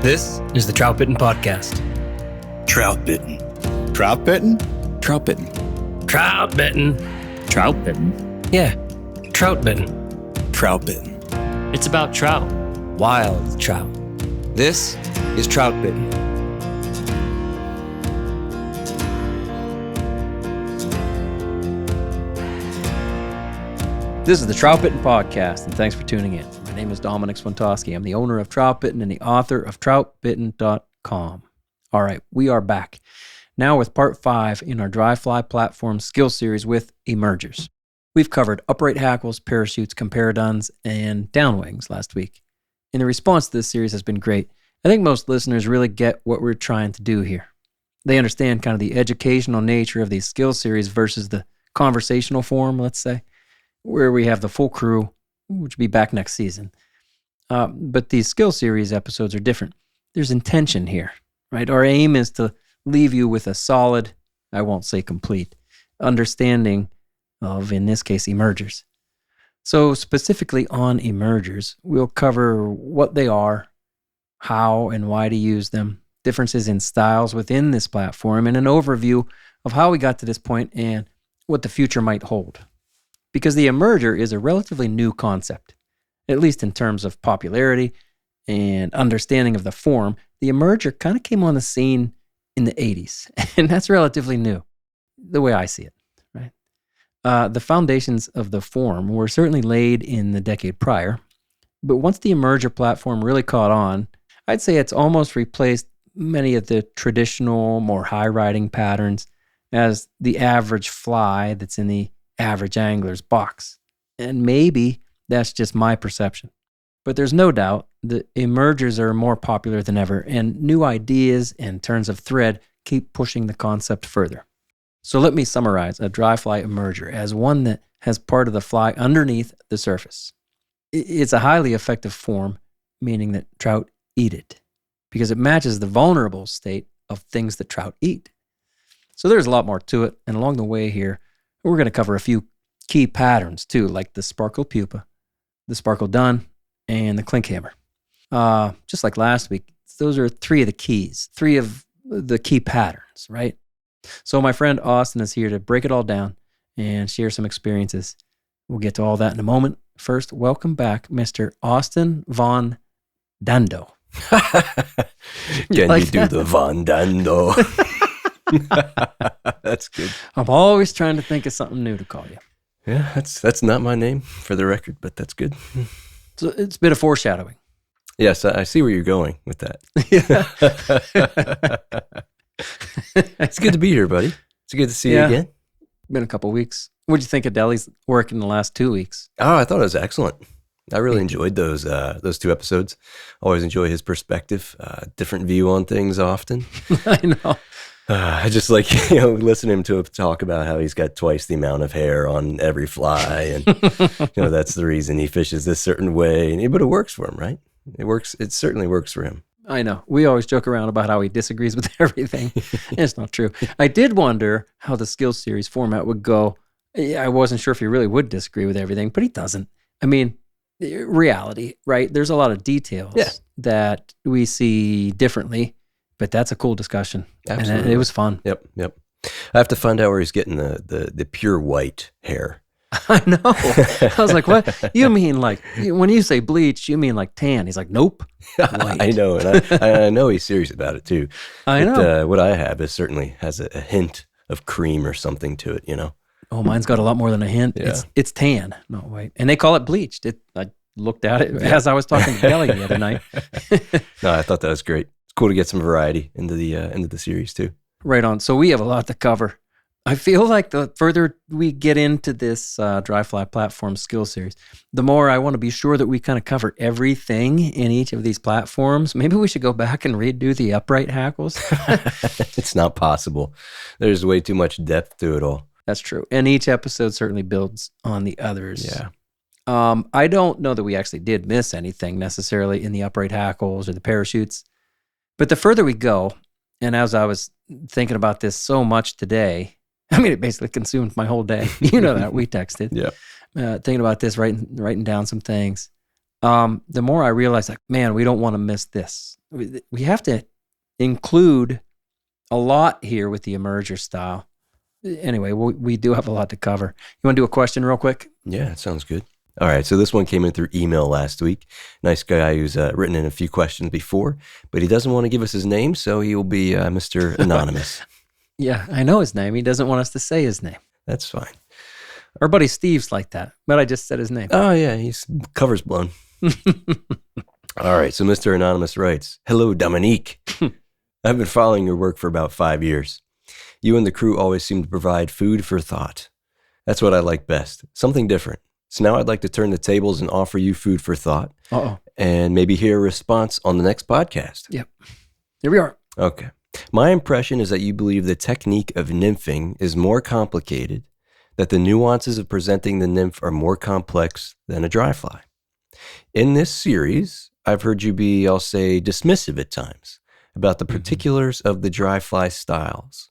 This is the Troutbitten podcast. Troutbitten. Troutbitten? Troutbitten. Troutbitten. Troutbitten? Yeah, Troutbitten. Troutbitten. It's about trout. Wild trout. This is Troutbitten. This is the Troutbitten podcast, and thanks for tuning in. My name is Dominic Swantowski. I'm the owner of Troutbitten and the author of troutbitten.com. All right, we are back now with part 5 in our dry fly platform skill series with emergers. We've covered upright hackles, parachutes, comparadons, and downwings last week. And the response to this series has been great. I think most listeners really get what we're trying to do here. They understand kind of the educational nature of these skill series versus the conversational form, let's say, where we have the full crew, which will be back next season. But these skill series episodes are different. There's intention here, right? Our aim is to leave you with a solid, I won't say complete, understanding of, in this case, emergers. So specifically on emergers, we'll cover what they are, how and why to use them, differences in styles within this platform, and an overview of how we got to this point and what the future might hold. Because the emerger is a relatively new concept, at least in terms of popularity and understanding of the form. The emerger kind of came on the scene in the 80s, and that's relatively new, the way I see it, right? The foundations of the form were certainly laid in the decade prior, but once the emerger platform really caught on, I'd say it's almost replaced many of the traditional, more high-riding patterns as the average fly that's in the average angler's box. And maybe that's just my perception. But there's no doubt the emergers are more popular than ever, and new ideas and turns of thread keep pushing the concept further. So let me summarize a dry fly emerger as one that has part of the fly underneath the surface. It's a highly effective form, meaning that trout eat it, because it matches the vulnerable state of things that trout eat. So there's a lot more to it, and along the way here, we're going to cover a few key patterns too, like the sparkle pupa, the sparkle dun, and the clink hammer. Just like last week, those are three of the keys, three of the key patterns, right? So my friend Austin is here to break it all down and share some experiences. We'll get to all that in a moment. First, welcome back, Mr. Austin Von Dando. Can you do the Von Dando? That's good. I'm always trying to think of something new to call you. Yeah, that's not my name for the record, but that's good. So it's a bit of foreshadowing. Yes, I see where you're going with that. It's good to be here, buddy. It's good to see you again. Been a couple weeks. What'd you think of Deli's work in the last 2 weeks? Oh, I thought it was excellent. I really enjoyed those 2 episodes. Always enjoy his perspective, different view on things often. I know. I just like, listening to him talk about how he's got twice the amount of hair on every fly. And, that's the reason he fishes this certain way. But it works for him, right? It works. It certainly works for him. I know. We always joke around about how he disagrees with everything. It's not true. I did wonder how the skill series format would go. I wasn't sure if he really would disagree with everything, but he doesn't. I mean, reality, right? There's a lot of details that we see differently. But that's a cool discussion. Absolutely. And it was fun. Yep. I have to find out where he's getting the pure white hair. I know. I was like, what? You mean like, when you say bleach, you mean like tan? He's like, nope. White. I know. And I know he's serious about it too. I know. What I have is certainly has a hint of cream or something to it, Oh, mine's got a lot more than a hint. Yeah. It's tan, not white. And they call it bleached. I looked at it as I was talking to Kelly the other night. No, I thought that was great. Cool to get some variety into the series too. Right on. So we have a lot to cover. I feel like the further we get into this dry fly platform skill series, the more I want to be sure that we kind of cover everything in each of these platforms. Maybe we should go back and redo the upright hackles. It's not possible. There's way too much depth to it all. That's true. And each episode certainly builds on the others. Yeah. I don't know that we actually did miss anything necessarily in the upright hackles or the parachutes. But the further we go, and as I was thinking about this so much today, I mean, it basically consumed my whole day. You know that. We texted. Yeah. Thinking about this, writing down some things. the more I realize, like, man, we don't want to miss this. We have to include a lot here with the emerger style. Anyway, we do have a lot to cover. You want to do a question real quick? Yeah, it sounds good. All right, so this one came in through email last week. Nice guy who's written in a few questions before, but he doesn't want to give us his name, so he will be Mr. Anonymous. Yeah, I know his name. He doesn't want us to say his name. That's fine. Our buddy Steve's like that, but I just said his name. Oh, yeah, he's cover's blown. All right, so Mr. Anonymous writes, "Hello, Dominique. I've been following your work for about 5 years. You and the crew always seem to provide food for thought. That's what I like best, something different. So now I'd like to turn the tables and offer you food for thought and maybe hear a response on the next podcast." Yep. Here we are. Okay. My impression is that you believe the technique of nymphing is more complicated, that the nuances of presenting the nymph are more complex than a dry fly. In this series, I've heard you be, I'll say, dismissive at times about the particulars of the dry fly styles,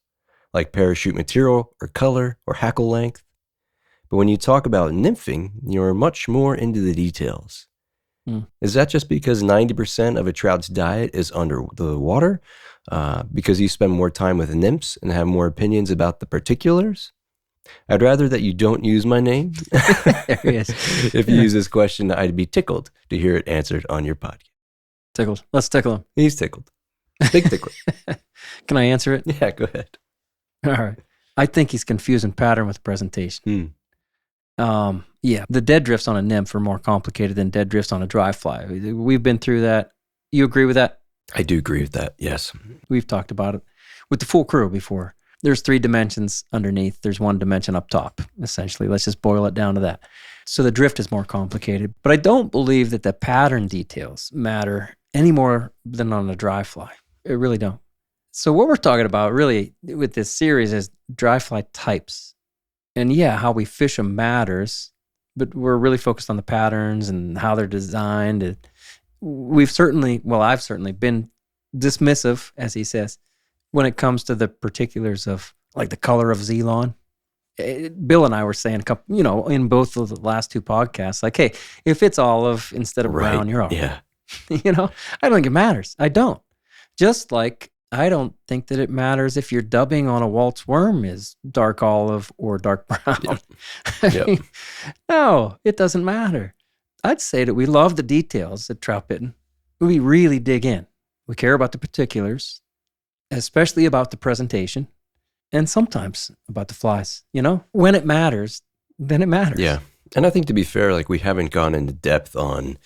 like parachute material or color or hackle length. But when you talk about nymphing, you're much more into the details. Is that just because 90% of a trout's diet is under the water? Because you spend more time with nymphs and have more opinions about the particulars? I'd rather that you don't use my name. There he is. If you use this question, I'd be tickled to hear it answered on your podcast. Tickled. Let's tickle him. He's tickled. Big tickler. Can I answer it? Yeah, go ahead. All right. I think he's confusing pattern with presentation. Yeah, the dead drifts on a nymph are more complicated than dead drifts on a dry fly. We've been through that. You agree with that? I do agree with that, yes. We've talked about it with the full crew before. There's 3 dimensions underneath. There's 1 dimension up top, essentially. Let's just boil it down to that. So the drift is more complicated. But I don't believe that the pattern details matter any more than on a dry fly. I really don't. So what we're talking about really with this series is dry fly types. And yeah, how we fish them matters, but we're really focused on the patterns and how they're designed. And I've certainly been dismissive, as he says, when it comes to the particulars of like the color of Zelon. Bill and I were saying, in both of the last 2 podcasts, like, hey, if it's olive instead of brown, you're off. Yeah. I don't think it matters. I don't. Just like I don't think that it matters if your dubbing on a Waltz worm is dark olive or dark brown. Yep. No, it doesn't matter. I'd say that we love the details at Troutbitten. We really dig in. We care about the particulars, especially about the presentation, and sometimes about the flies. When it matters, then it matters. Yeah. And I think, to be fair, like, we haven't gone into depth on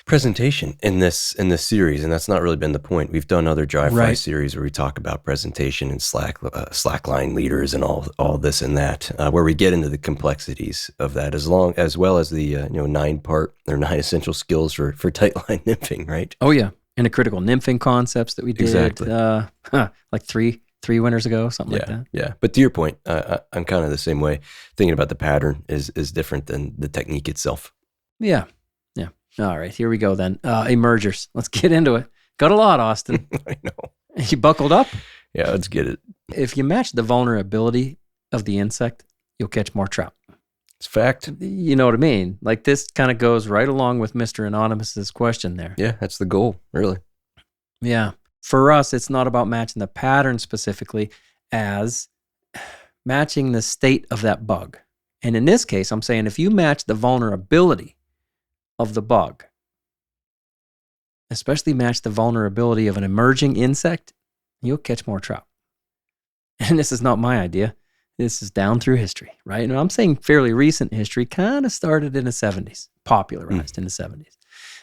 presentation in this series, and that's not really been the point. We've done other dry fly series where we talk about presentation and slackline leaders and all this and that, where we get into the complexities of that, as well as the 9-part or 9 essential skills for tightline nymphing, right? Oh yeah, and the critical nymphing concepts that we did, exactly. Like three winters ago, something like that. Yeah, but to your point, I'm kind of the same way. Thinking about the pattern is different than the technique itself. Yeah. All right, here we go then. Emergers. Let's get into it. Got a lot, Austin. I know. You buckled up? Yeah, let's get it. If you match the vulnerability of the insect, you'll catch more trout. It's fact. You know what I mean? Like, this kind of goes right along with Mr. Anonymous's question there. Yeah, that's the goal, really. Yeah. For us, it's not about matching the pattern specifically as matching the state of that bug. And in this case, I'm saying if you match the vulnerability of the bug, especially match the vulnerability of an emerging insect, you'll catch more trout. And this is not my idea. This is down through history, right? And I'm saying fairly recent history, kind of started in the 70s, popularized in the 70s.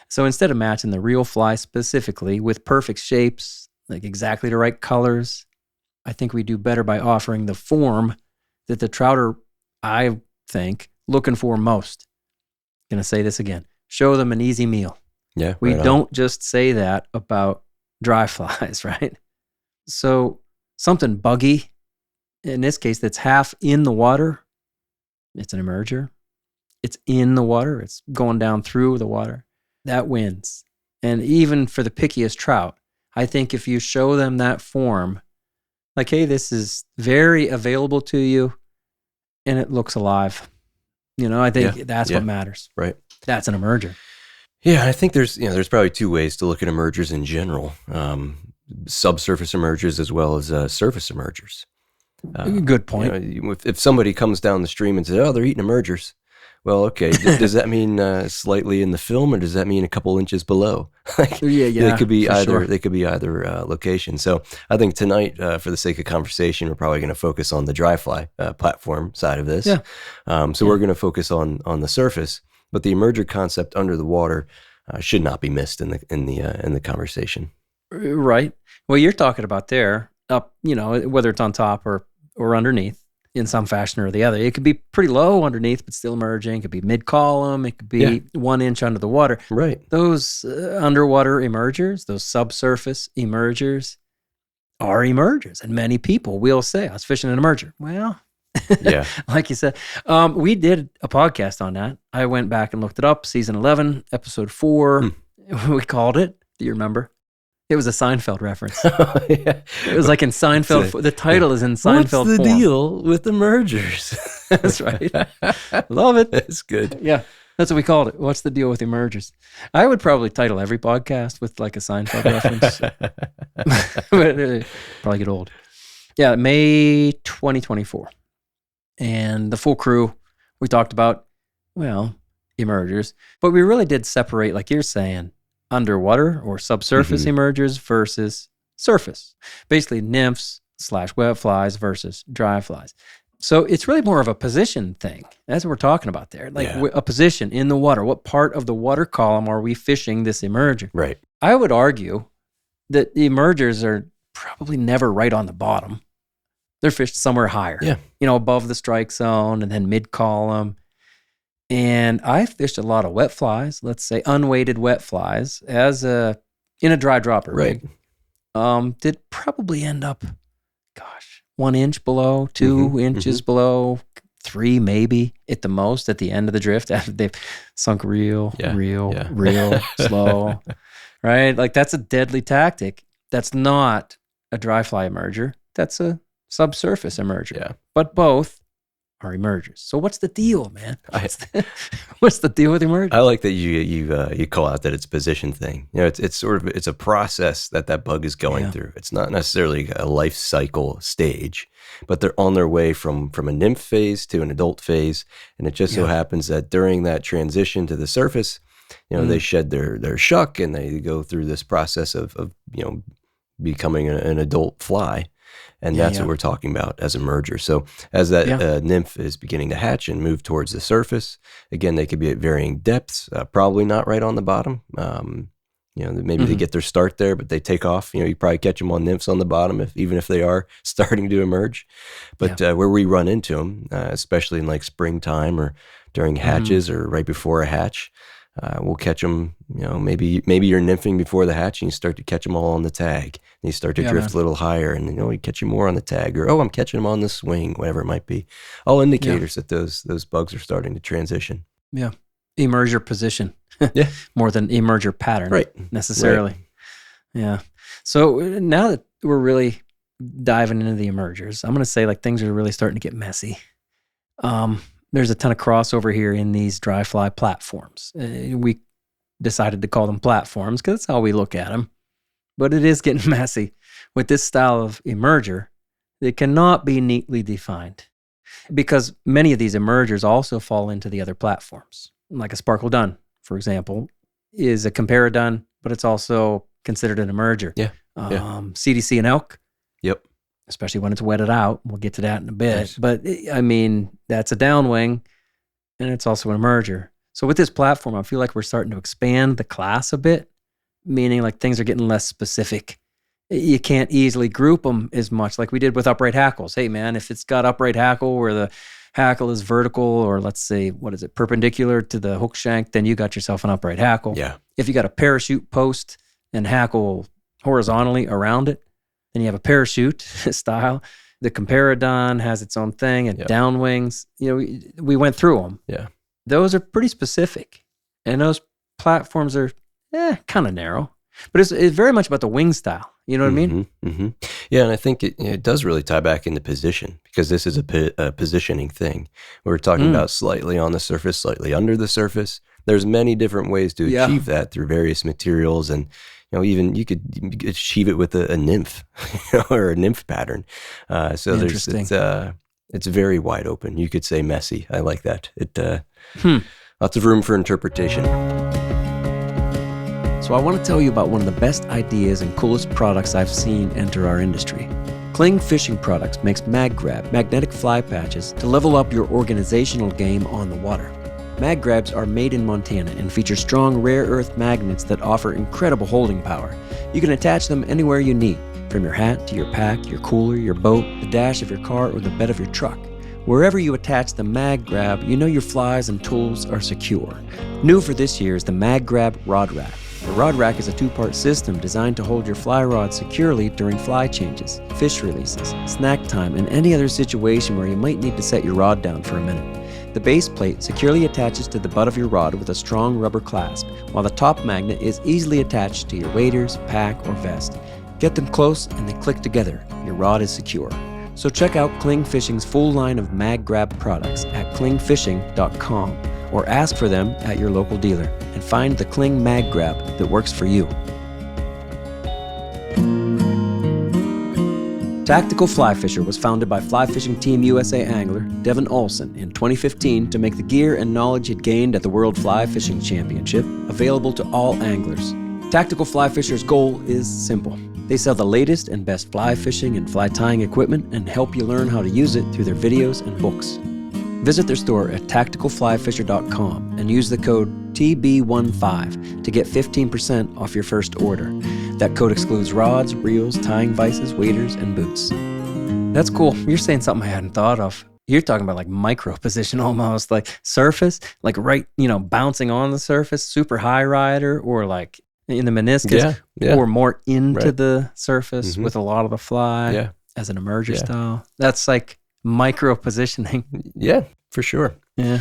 So instead of matching the real fly specifically with perfect shapes, like exactly the right colors, I think we do better by offering the form that the trout are, I think, looking for most. I'm going to say this again. Show them an easy meal. Yeah. We don't just say that about dry flies, right? So something buggy, in this case, that's half in the water, it's an emerger. It's in the water. It's going down through the water. That wins. And even for the pickiest trout, I think if you show them that form, like, hey, this is very available to you and it looks alive. I think that's what matters. Right. That's an emerger. Yeah, I think there's probably two ways to look at emergers in general. Subsurface emergers as well as surface emergers. Good point. If somebody comes down the stream and says, "Oh, they're eating emergers," well, okay, does that mean slightly in the film, or does that mean a couple inches below? They could be either. Sure. They could be either location. So I think tonight, for the sake of conversation, we're probably going to focus on the dry fly platform side of this. Yeah. We're going to focus on the surface, but the emerger concept under the water should not be missed in the conversation. Right. Well, you're talking about there up, whether it's on top or underneath in some fashion or the other. It could be pretty low underneath, but still emerging. It could be mid-column. It could be 1 inch under the water. Right. Those underwater emergers, those subsurface emergers are emergers. And many people will say, I was fishing an emerger. Well, Yeah. like you said, we did a podcast on that. I went back and looked it up. Season 11, episode 4, we called it. Do you remember? It was a Seinfeld reference. Yeah. It was like in Seinfeld. The title is in Seinfeld What's the form. deal with emergers? That's right. Love it. That's good. Yeah, that's what we called it. What's the deal with emergers? I would probably title every podcast with like a Seinfeld reference. But it'd probably get old. Yeah, May 2024. And the full crew, we talked about, emergers. But we really did separate, like you're saying, underwater or subsurface emergers versus surface. Basically, nymphs / web flies versus dry flies. So it's really more of a position thing. That's what we're talking about there. Like a position in the water. What part of the water column are we fishing this emerger? Right. I would argue that the emergers are probably never right on the bottom. They're fished somewhere higher. Yeah. Above the strike zone and then mid-column. And I fished a lot of wet flies, let's say unweighted wet flies, in a dry dropper rig. Did probably end up, 1 inch below, 2 inches below, 3 maybe at the most at the end of the drift after they've sunk real slow, right? Like that's a deadly tactic. That's not a dry fly emerger. That's a subsurface emerger. Yeah. But both are emergers. So what's the deal, man? What's the deal with emergers? I like that you call out that it's a position thing. It's a process that bug is going through. It's not necessarily a life cycle stage, but they're on their way from a nymph phase to an adult phase, and it just so happens that during that transition to the surface, they shed their shuck and they go through this process of becoming an adult fly. And that's what we're talking about as a merger. So as that nymph is beginning to hatch and move towards the surface, again, they could be at varying depths, probably not right on the bottom. Maybe they get their start there, but they take off. You probably catch them on nymphs on the bottom, even if they are starting to emerge. But where we run into them, especially in like springtime or during hatches or right before a hatch, we'll catch them, maybe you're nymphing before the hatch and you start to catch them all on the tag. And you start to drift a little higher and, you catch you more on the tag or, I'm catching them on the swing, whatever it might be. All indicators that those bugs are starting to transition. Yeah. Emerger position. More than emerger pattern necessarily. Right. Yeah. So now that we're really diving into the emergers, I'm going to say like things are really starting to get messy. There's a ton of crossover here in these dry fly platforms. We decided to call them platforms because that's how we look at them. But it is getting messy. With this style of emerger, it cannot be neatly defined because many of these emergers also fall into the other platforms. Like a sparkle dun, for example, is a comparadun, but it's also considered an emerger. CDC and elk. Yep. Especially when it's wetted out. We'll get to that in a bit. Nice. But I mean, that's a downwing and it's also an emerger. So with this platform, I feel like we're starting to expand the class a bit, meaning like things are getting less specific. You can't easily group them as much like we did with upright hackles. Hey man, if it's got upright hackle where the hackle is vertical or let's say, perpendicular to the hook shank, then you got yourself an upright hackle. Yeah. If you got a parachute post and hackle horizontally around it, then you have a parachute style. The comparadun has its own thing and downwings. We went through them. Yeah. Those are pretty specific. And those platforms are kind of narrow. But it's very much about the wing style. You know what I mean? Mm-hmm. Yeah, and I think it does really tie back into position because this is a positioning thing. We're talking about slightly on the surface, slightly under the surface. there's many different ways to Yeah. achieve that through various materials, and even you could achieve it with a nymph, or a nymph pattern. So Interesting. it's very wide open. You could say messy. I like that. Lots of room for interpretation. So I want to tell you about one of the best ideas and coolest products I've seen enter our industry. Cling Fishing Products makes MagGrab magnetic fly patches to level up your organizational game on the water. MagGrabs are made in Montana and feature strong rare earth magnets that offer incredible holding power. You can attach them anywhere you need, from your hat to your pack, your cooler, your boat, the dash of your car, or the bed of your truck. Wherever you attach the MagGrab, you know your flies and tools are secure. New for this year is the MagGrab Rod Rack. The Rod Rack is a two-part system designed to hold your fly rod securely during fly changes, fish releases, snack time, and any other situation where you might need to set your rod down for a minute. The base plate securely attaches to the butt of your rod with a strong rubber clasp, while the top magnet is easily attached to your waders, pack, or vest. Get them close and they click together. Your rod is secure. So check out Cling Fishing's full line of MagGrab products at clingfishing.com, or ask for them at your local dealer and find the Cling MagGrab that works for you. Tactical Fly Fisher was founded by Fly Fishing Team USA angler Devin Olson in 2015 to make the gear and knowledge he'd gained at the World Fly Fishing Championship available to all anglers. Tactical Fly Fisher's goal is simple. They sell the latest and best fly fishing and fly tying equipment and help you learn how to use it through their videos and books. Visit their store at tacticalflyfisher.com and use the code TB15 to get 15% off your first order. That code excludes rods, reels, tying vices, waders, and boots. That's cool. You're saying something I hadn't thought of. You're talking about like micro position almost, like surface, like right, bouncing on the surface, super high rider, or like in the meniscus, or more into the surface with a lot of the fly as an emerger style. That's like micro positioning. Yeah, for sure. Yeah.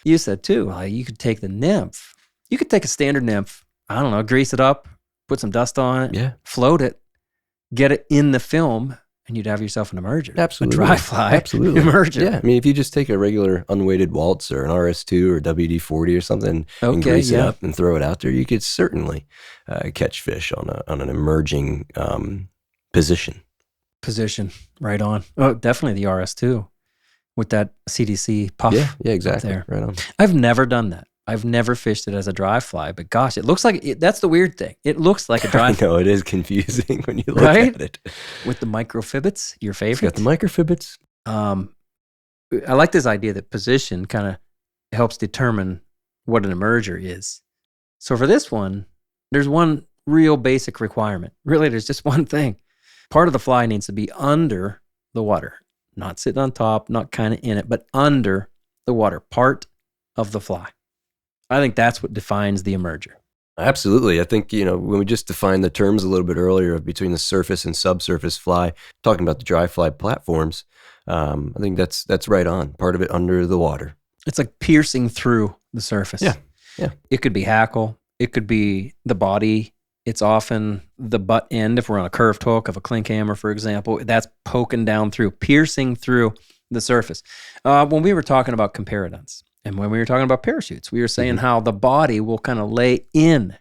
You said too, like you could take the nymph. You could take a standard nymph, I don't know, grease it up, put some dust on it, float it, get it in the film, and you'd have yourself an emerger. Absolutely. A dry fly Absolutely. emerger. Yeah. I mean, if you just take a regular unweighted waltz or an RS2 or WD-40 or something and grease it up and throw it out there, you could certainly catch fish on an emerging position. Right on. Oh, definitely the RS2 with that CDC puff. Yeah, exactly. There. Right on. I've never done that. I've never fished it as a dry fly, but gosh, it looks like that's the weird thing. It looks like a dry fly. I know, it is confusing when you look at it. With the microfibbits, your favorite. It's got the microfibbits. I like this idea that position kind of helps determine what an emerger is. So for this one, there's one real basic requirement. Really, there's just one thing. Part of the fly needs to be under the water, not sitting on top, not kind of in it, but under the water, part of the fly. I think that's what defines the emerger. Absolutely. I think, when we just defined the terms a little bit earlier between the surface and subsurface fly, talking about the dry fly platforms, I think that's right on. Part of it under the water. It's like piercing through the surface. Yeah. It could be hackle. It could be the body. It's often the butt end, if we're on a curved hook of a clink hammer, for example, that's poking down through, piercing through the surface. When we were talking about comparadents and when we were talking about parachutes, we were saying how the body will kind of lay in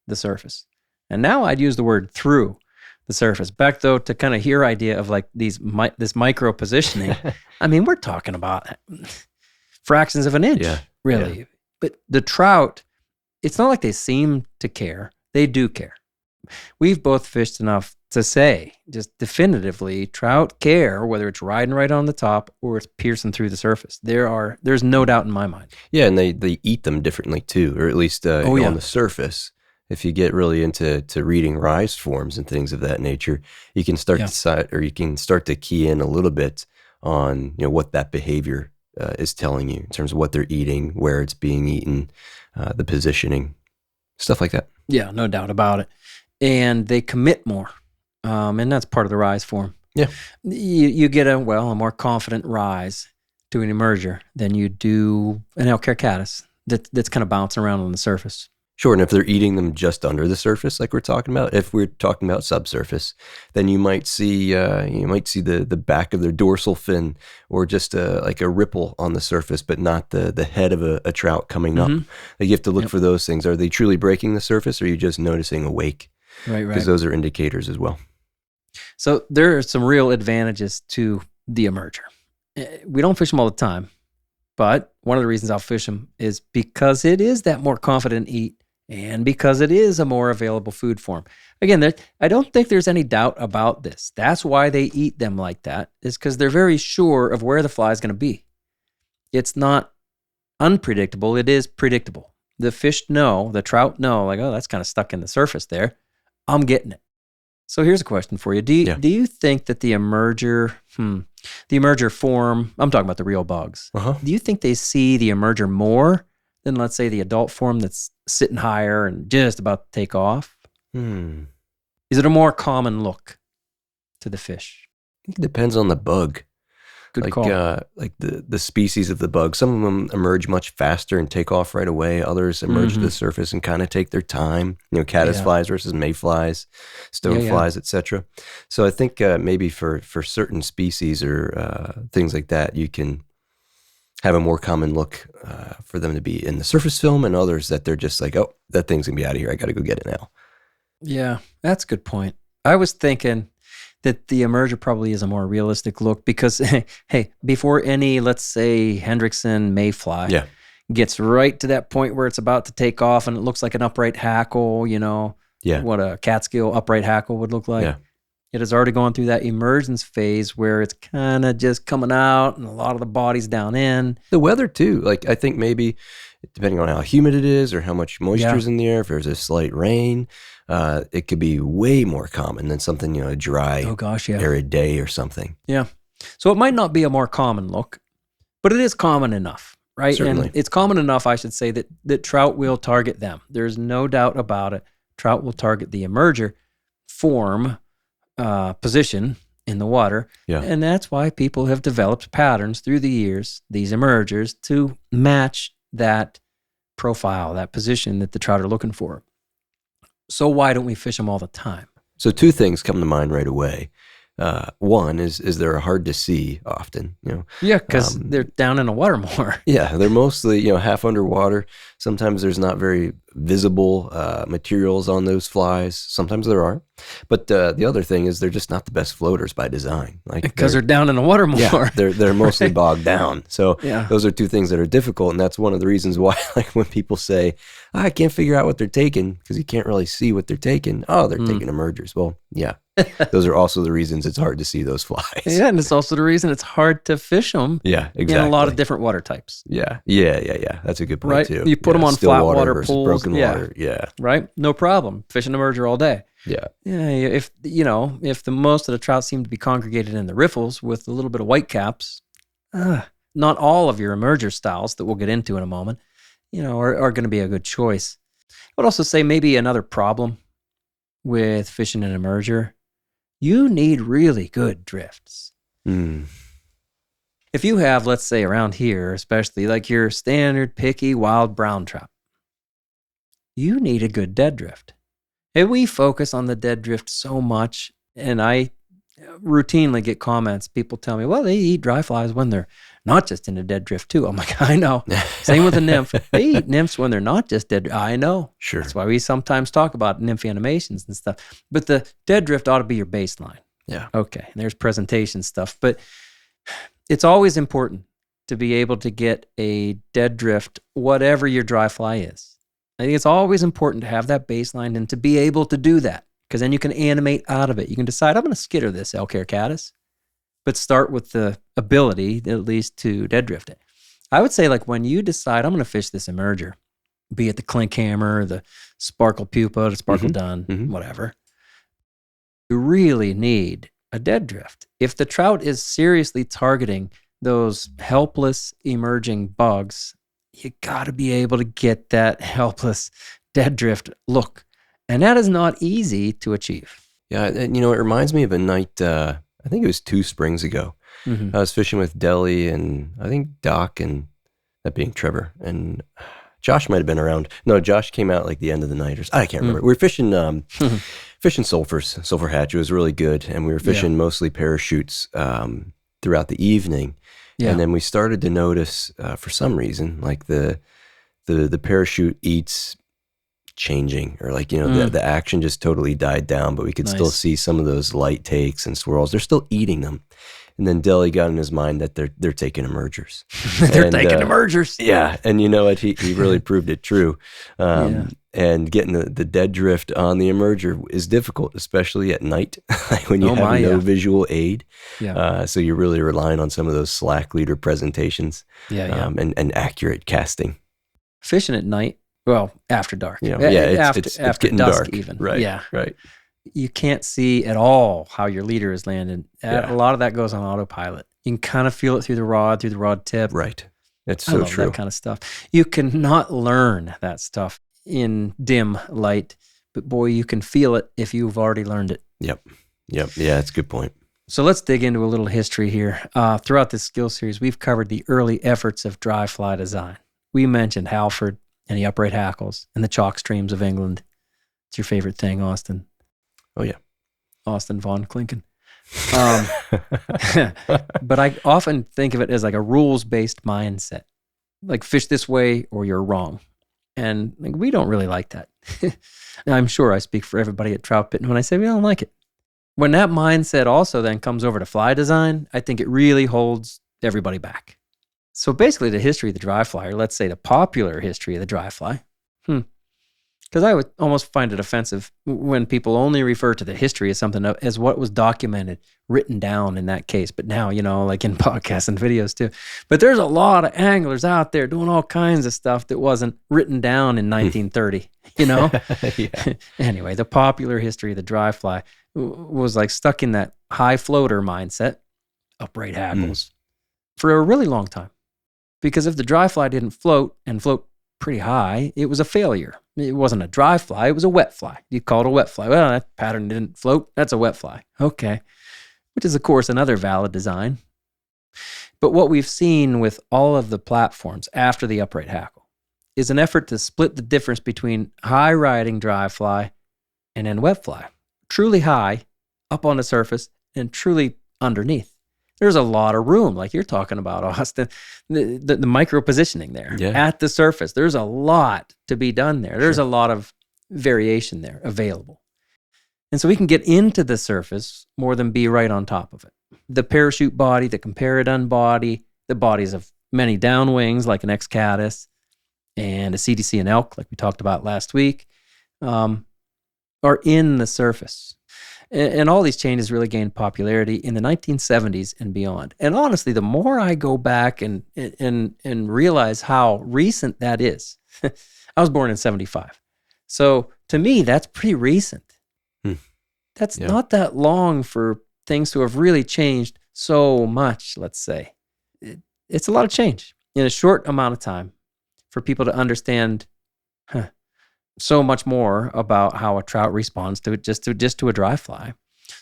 the surface. And now I'd use the word through the surface. Back though to kind of your idea of like this micro positioning, I mean, we're talking about fractions of an inch, really. Yeah. But the trout, it's not like they seem to care. They do care. We've both fished enough to say, just definitively, trout care, whether it's riding right on the top or it's piercing through the surface. There's no doubt in my mind. Yeah, and they eat them differently too, or at least on the surface. If you get really into reading rise forms and things of that nature, you can start to key in a little bit on what that behavior is telling you in terms of what they're eating, where it's being eaten, the positioning, stuff like that. Yeah, no doubt about it. And they commit more, and that's part of the rise form. Yeah, you get a more confident rise to an emerger than you do an L. caricatus that's kind of bouncing around on the surface. Sure, and if they're eating them just under the surface, like we're talking about, if we're talking about subsurface, then you might see the back of their dorsal fin, or just like a ripple on the surface, but not the head of a trout coming up. Like you have to look for those things. Are they truly breaking the surface, or are you just noticing a wake? Right. Because those are indicators as well. So there are some real advantages to the emerger. We don't fish them all the time, but one of the reasons I'll fish them is because it is that more confident eat, and because it is a more available food form. Again, I don't think there's any doubt about this. That's why they eat them like that, is because they're very sure of where the fly is going to be. It's not unpredictable. It is predictable. The fish know, the trout know, like, oh, that's kind of stuck in the surface there. I'm getting it. So here's a question for you. Do you think that the emerger form, I'm talking about the real bugs, do you think they see the emerger more than, let's say, the adult form that's sitting higher and just about to take off? Is it a more common look to the fish? I think it depends on the bug. Good call. Like the species of the bug. Some of them emerge much faster and take off right away. Others emerge to the surface and kind of take their time. Caddisflies versus mayflies, stoneflies, etc. So I think maybe for certain species or things like that, you can have a more common look for them to be in the surface film, and others that they're just like, oh, that thing's gonna be out of here. I got to go get it now. Yeah, that's a good point. I was thinking that the emerger probably is a more realistic look because, hey, before any, let's say, Hendrickson mayfly gets right to that point where it's about to take off and it looks like an upright hackle, what a Catskill upright hackle would look like. Yeah. It has already gone through that emergence phase where it's kind of just coming out and a lot of the body's down in. The weather too. Like I think maybe depending on how humid it is or how much moisture is in the air, if there's a slight rain, it could be way more common than something, a dry, arid day or something. Yeah. So it might not be a more common look, but it is common enough, right? Certainly. And it's common enough, I should say, that trout will target them. There's no doubt about it. Trout will target the emerger form position in the water. Yeah. And that's why people have developed patterns through the years, these emergers, to match that profile, that position that the trout are looking for. So why don't we fish them all the time? So two things come to mind right away. One is they're hard to see often, Yeah, because they're down in the water more. Yeah, they're mostly, half underwater. Sometimes there's not very visible materials on those flies. Sometimes there are. But the other thing is they're just not the best floaters by design. Because they're down in the water more. Yeah, they're mostly bogged down. So those are two things that are difficult. And that's one of the reasons why, when people say, I can't figure out what they're taking, because you can't really see what they're taking. Oh, they're taking emergers. Well, yeah. Those are also the reasons it's hard to see those flies. Yeah, and it's also the reason it's hard to fish them. Yeah, exactly. In a lot of different water types. Yeah. That's a good point, too. You put them on flat water versus pools. Broken water. Yeah. Right? No problem. Fishing emerger all day. Yeah. Yeah. If the most of the trout seem to be congregated in the riffles with a little bit of white caps, not all of your emerger styles that we'll get into in a moment, are going to be a good choice. I would also say maybe another problem with fishing an emerger, you need really good drifts. If you have, let's say around here, especially like your standard picky wild brown trout, you need a good dead drift. And we focus on the dead drift so much, and I routinely get comments. People tell me, well, they eat dry flies when they're not just in a dead drift too. I'm like, I know. Same with the nymph. They eat nymphs when they're not just dead. I know. Sure. That's why we sometimes talk about nymph animations and stuff. But the dead drift ought to be your baseline. Yeah. Okay. And there's presentation stuff. But it's always important to be able to get a dead drift, whatever your dry fly is. I think it's always important to have that baseline and to be able to do that, because then you can animate out of it. You can decide, I'm going to skitter this elk hair caddis, but start with the ability at least to dead drift it. I would say, when you decide I'm going to fish this emerger, be it the clink hammer, the sparkle pupa, the sparkle dun, whatever, you really need a dead drift. If the trout is seriously targeting those helpless emerging bugs, you got to be able to get that helpless dead drift look. And that is not easy to achieve. Yeah, and it reminds me of a night, I think it was 2 springs ago. I was fishing with Deli and I think Doc, and that being Trevor. And Josh might have been around. No, Josh came out like the end of the night, or I can't remember. We were fishing sulfur hatch. It was really good, and we were fishing mostly parachutes throughout the evening. Yeah. And then we started to notice, for some reason, like the parachute eats changing, or like, the action just totally died down, but we could still see some of those light takes and swirls. They're still eating them. And then Deli got in his mind that they're taking emergers. They're taking emergers. Yeah. And you know what? He really proved it true. And getting the dead drift on the emerger is difficult, especially at night, like when you have no visual aid. Yeah. So you're really relying on some of those slack leader presentations. And accurate casting. Fishing at night, well, after dark. It's after getting dusk dark. even. Right. Yeah. Right. You can't see at all how your leader is landing. A lot of that goes on autopilot. You can kind of feel it through the rod tip. Right. It's I so love true. that kind of stuff. You cannot learn that stuff in dim light, but boy, you can feel it if you've already learned it. Yep. Yeah, that's a good point. So let's dig into a little history here. Throughout this skill series, we've covered the early efforts of dry fly design. We mentioned Halford and the upright hackles and the chalk streams of England. It's your favorite thing, Austin. Oh, yeah. Austin von Klinken. But I often think of it as like a rules-based mindset. Like fish this way or you're wrong. And like, we don't really like that. I'm sure I speak for everybody at Troutbitten when I say we don't like it. When that mindset also then comes over to fly design, I think it really holds everybody back. So basically the history of the dry fly, or let's say the popular history of the dry fly, because I would almost find it offensive when people only refer to the history as something as what was documented, written down in that case. But now, like in podcasts and videos too. But there's a lot of anglers out there doing all kinds of stuff that wasn't written down in 1930, Anyway, the popular history of the dry fly was like stuck in that high floater mindset, upright hackles, for a really long time. Because if the dry fly didn't float pretty high, it was a failure. It wasn't a dry fly, it was a wet fly. You call it a wet fly. Well, that pattern didn't float, that's a wet fly. Okay. Which is, of course, another valid design. But what we've seen with all of the platforms after the upright hackle is an effort to split the difference between high riding dry fly and then wet fly. Truly high, up on the surface, and truly underneath. There's a lot of room, like you're talking about, Austin, the micro positioning there at the surface. There's a lot to be done there. There's a lot of variation there available. And so we can get into the surface more than be right on top of it. The parachute body, the comparadun body, the bodies of many downwings like an X-Caddis and a CDC and elk, like we talked about last week, are in the surface. And all these changes really gained popularity in the 1970s and beyond. And honestly, the more I go back and realize how recent that is, I was born in 75. So to me, that's pretty recent. That's not that long for things to have really changed so much, let's say. It's a lot of change in a short amount of time for people to understand so much more about how a trout responds to it, just to a dry fly.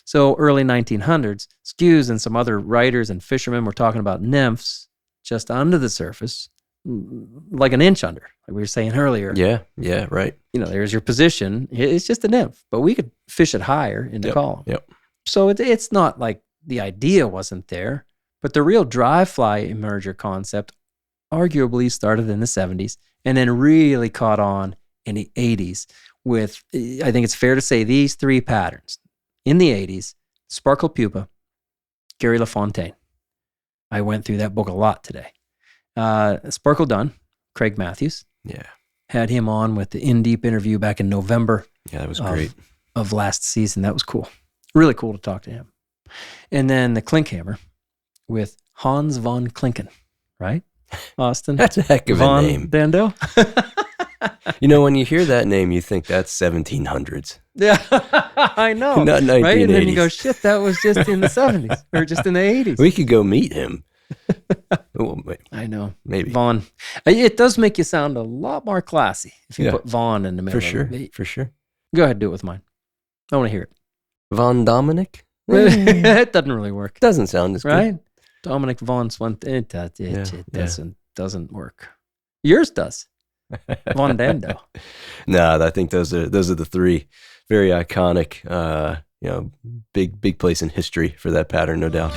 So early 1900s, Skews and some other writers and fishermen were talking about nymphs just under the surface, like an inch under, like we were saying earlier. Yeah, right. There's your position. It's just a nymph, but we could fish it higher in the column. Yep. So it's not like the idea wasn't there, but the real dry fly emerger concept arguably started in the 70s and then really caught on in the 80s with, I think it's fair to say, these three patterns. In the 80s, Sparkle Pupa, Gary LaFontaine. I went through that book a lot today. Sparkle Dunn, Craig Matthews. Yeah. Had him on with the in-deep interview back in November. Yeah, that was great. Of last season. That was cool. Really cool to talk to him. And then the Klinkhammer with Hans von Klinken, right? Austin? That's a heck of a name. Dando? When you hear that name, you think that's 1700s. Yeah, I know. Not 1980s. Right? And then you go, shit, that was just in the 70s or just in the 80s. We could go meet him. I know. Maybe. Vaughn. It does make you sound a lot more classy if you put Vaughn in the middle. For sure. Go ahead, do it with mine. I want to hear it. Von Dominic? It doesn't really work. Doesn't sound as good. Right? Dominic Vaughn Swan. It doesn't work. Yours does. Von Dendo. No, I think those are the three. Very iconic. Big place in history for that pattern, no doubt.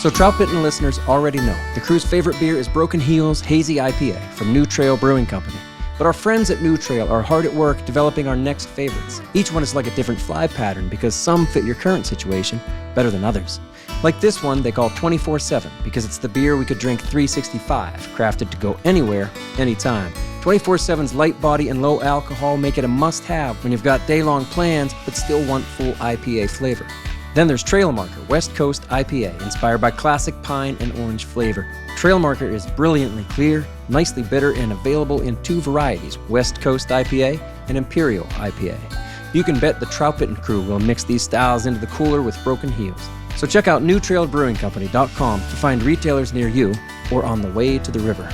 So Troutbitten listeners already know the crew's favorite beer is Broken Heel's Hazy IPA from New Trail Brewing Company. But our friends at New Trail are hard at work developing our next favorites. Each one is like a different fly pattern because some fit your current situation better than others. Like this one they call 24/7 because it's the beer we could drink 365, crafted to go anywhere, anytime. 24/7's light body and low alcohol make it a must-have when you've got day-long plans but still want full IPA flavor. Then there's Trail Marker West Coast IPA, inspired by classic pine and orange flavor. Trail Marker is brilliantly clear, nicely bitter, and available in two varieties, West Coast IPA and Imperial IPA. You can bet the Troutbitten crew will mix these styles into the cooler with Broken Heels. So check out newtrailbrewingcompany.com to find retailers near you or on the way to the river.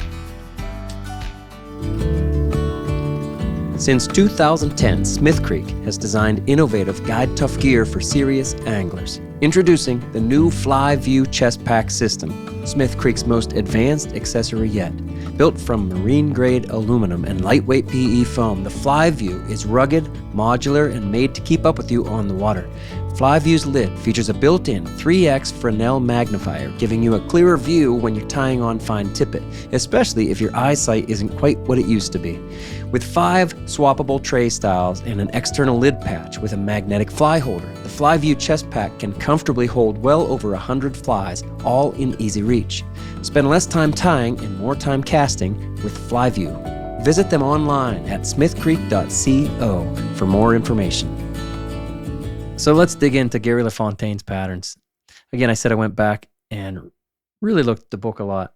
Since 2010, Smith Creek has designed innovative guide-tough gear for serious anglers. Introducing the new Fly View chest pack system, Smith Creek's most advanced accessory yet. Built from marine-grade aluminum and lightweight PE foam, the Fly View is rugged, modular, and made to keep up with you on the water. Fly View's lid features a built-in 3x Fresnel magnifier, giving you a clearer view when you're tying on fine tippet, especially if your eyesight isn't quite what it used to be. With 5 swappable tray styles and an external lid patch with a magnetic fly holder, the Fly View chest pack can comfortably hold well over 100 flies, all in easy reach. Spend less time tying and more time casting with Fly View. Visit them online at smithcreek.co for more information. So let's dig into Gary LaFontaine's patterns. Again, I said I went back and really looked at the book a lot.